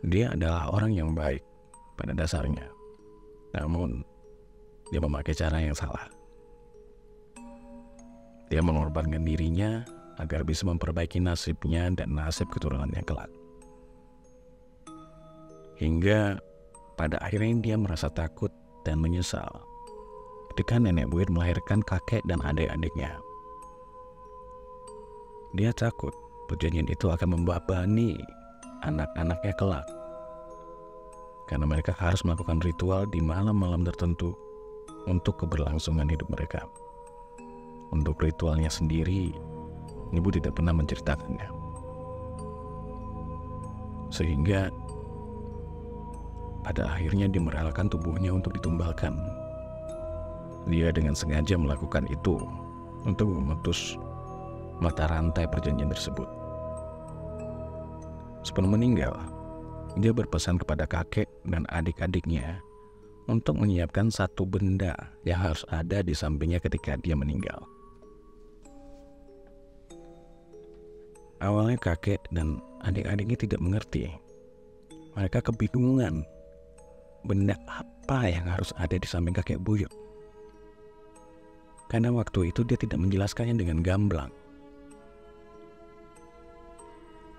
Dia adalah orang yang baik pada dasarnya, namun dia memakai cara yang salah. Dia mengorbankan dirinya agar bisa memperbaiki nasibnya dan nasib keturunannya kelak. Hingga pada akhirnya dia merasa takut dan menyesal ketika nenek buyut melahirkan kakek dan adik-adiknya. Dia takut perjanjian itu akan membebani anak-anaknya kelak. karena mereka harus melakukan ritual di malam-malam tertentu untuk keberlangsungan hidup mereka. Untuk ritualnya sendiri, ibu tidak pernah menceritakannya. Sehingga pada akhirnya dia merelakan tubuhnya untuk ditumbalkan. Dia dengan sengaja melakukan itu untuk memutus mata rantai perjanjian tersebut. Sebelum meninggal, dia berpesan kepada kakek dan adik-adiknya untuk menyiapkan satu benda yang harus ada di sampingnya ketika dia meninggal. Awalnya kakek dan adik-adiknya tidak mengerti. Mereka kebingungan benda apa yang harus ada di samping kakek buyut. Karena waktu itu dia tidak menjelaskannya dengan gamblang.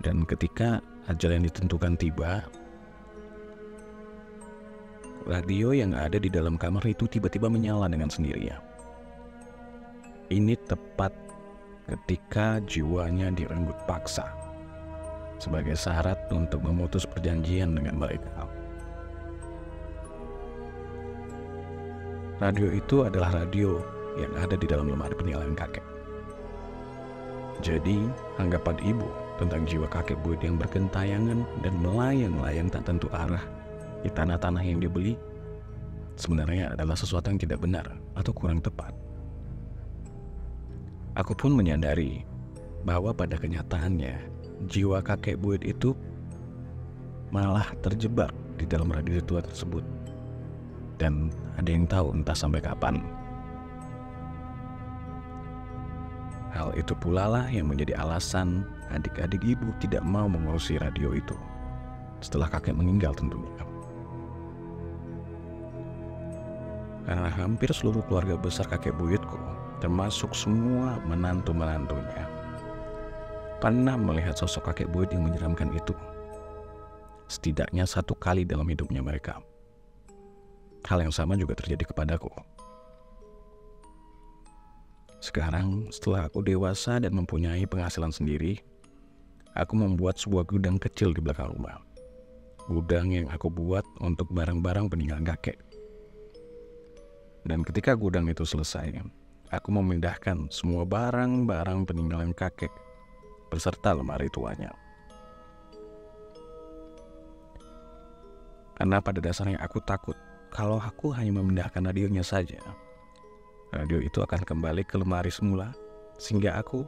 Dan ketika ajal yang ditentukan tiba, radio yang ada di dalam kamar itu tiba-tiba menyala dengan sendirinya. Ini tepat ketika jiwanya direnggut paksa sebagai syarat untuk memutus perjanjian dengan mereka. Radio itu adalah radio yang ada di dalam lemari peninggalan kakek. Jadi, anggapan ibu tentang jiwa kakek buyut yang bergentayangan dan melayang-layang tak tentu arah di tanah-tanah yang dibeli sebenarnya adalah sesuatu yang tidak benar atau kurang tepat. Aku pun menyadari bahwa pada kenyataannya jiwa kakek buyut itu malah terjebak di dalam radio tua tersebut. Dan ada yang tahu entah sampai kapan. Hal itu pula lah yang menjadi alasan adik-adik ibu tidak mau mengurusi radio itu setelah kakek meninggal tentunya. Karena hampir seluruh keluarga besar kakek buyutku, termasuk semua menantu-menantunya, pernah melihat sosok kakek buyut yang menyeramkan itu. Setidaknya satu kali dalam hidupnya mereka. Hal yang sama juga terjadi kepadaku. Sekarang, setelah aku dewasa dan mempunyai penghasilan sendiri, aku membuat sebuah gudang kecil di belakang rumah. Gudang yang aku buat untuk barang-barang peninggalan kakek. Dan ketika gudang itu selesai, aku memindahkan semua barang-barang peninggalan kakek beserta lemari tuanya. Karena pada dasarnya aku takut kalau aku hanya memindahkan radionya saja, radio itu akan kembali ke lemari semula, sehingga aku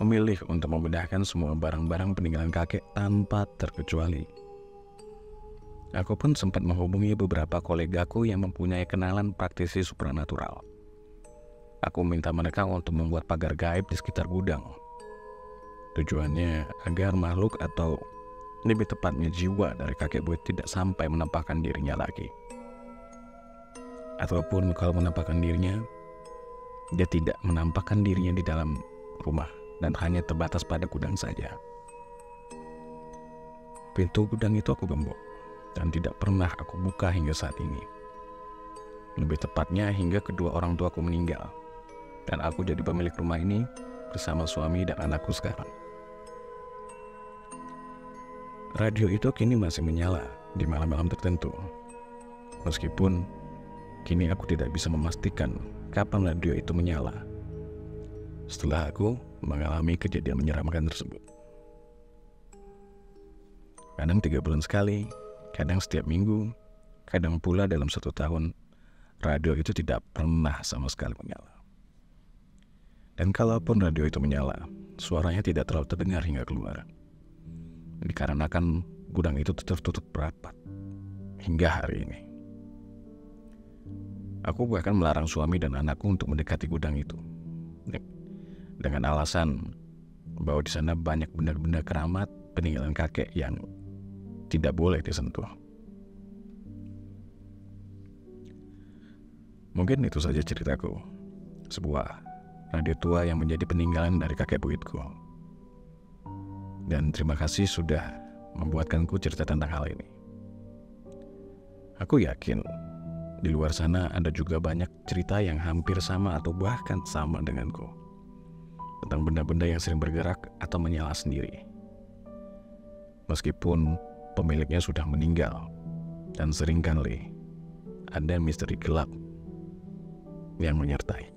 memilih untuk memindahkan semua barang-barang peninggalan kakek tanpa terkecuali. Aku pun sempat menghubungi beberapa kolegaku yang mempunyai kenalan praktisi supranatural. Aku minta mereka untuk membuat pagar gaib di sekitar gudang. Tujuannya agar makhluk atau lebih tepatnya jiwa dari kakek buyut tidak sampai menampakkan dirinya lagi. Ataupun kalau menampakkan dirinya, dia tidak menampakkan dirinya di dalam rumah dan hanya terbatas pada gudang saja. Pintu gudang itu aku gembok dan tidak pernah aku buka hingga saat ini. Lebih tepatnya hingga kedua orang tuaku meninggal dan aku jadi pemilik rumah ini bersama suami dan anakku sekarang. Radio itu kini masih menyala di malam-malam tertentu. Meskipun kini aku tidak bisa memastikan kapan radio itu menyala setelah aku mengalami kejadian menyeramkan tersebut. Kadang 3 bulan sekali, kadang setiap minggu, kadang pula dalam 1 tahun, radio itu tidak pernah sama sekali menyala. Dan kalaupun radio itu menyala, suaranya tidak terlalu terdengar hingga keluar. Dikarenakan gudang itu tertutup rapat hingga hari ini. Aku bahkan melarang suami dan anakku untuk mendekati gudang itu dengan alasan bahwa di sana banyak benda-benda keramat peninggalan kakek yang tidak boleh disentuh. Mungkin itu saja ceritaku. Sebuah radio tua yang menjadi peninggalan dari kakek buyutku. Dan terima kasih sudah membuatkanku cerita tentang hal ini. Aku yakin di luar sana ada juga banyak cerita yang hampir sama atau bahkan sama denganku tentang benda-benda yang sering bergerak atau menyala sendiri. Meskipun pemiliknya sudah meninggal Dan seringkali ada misteri gelap yang menyertai.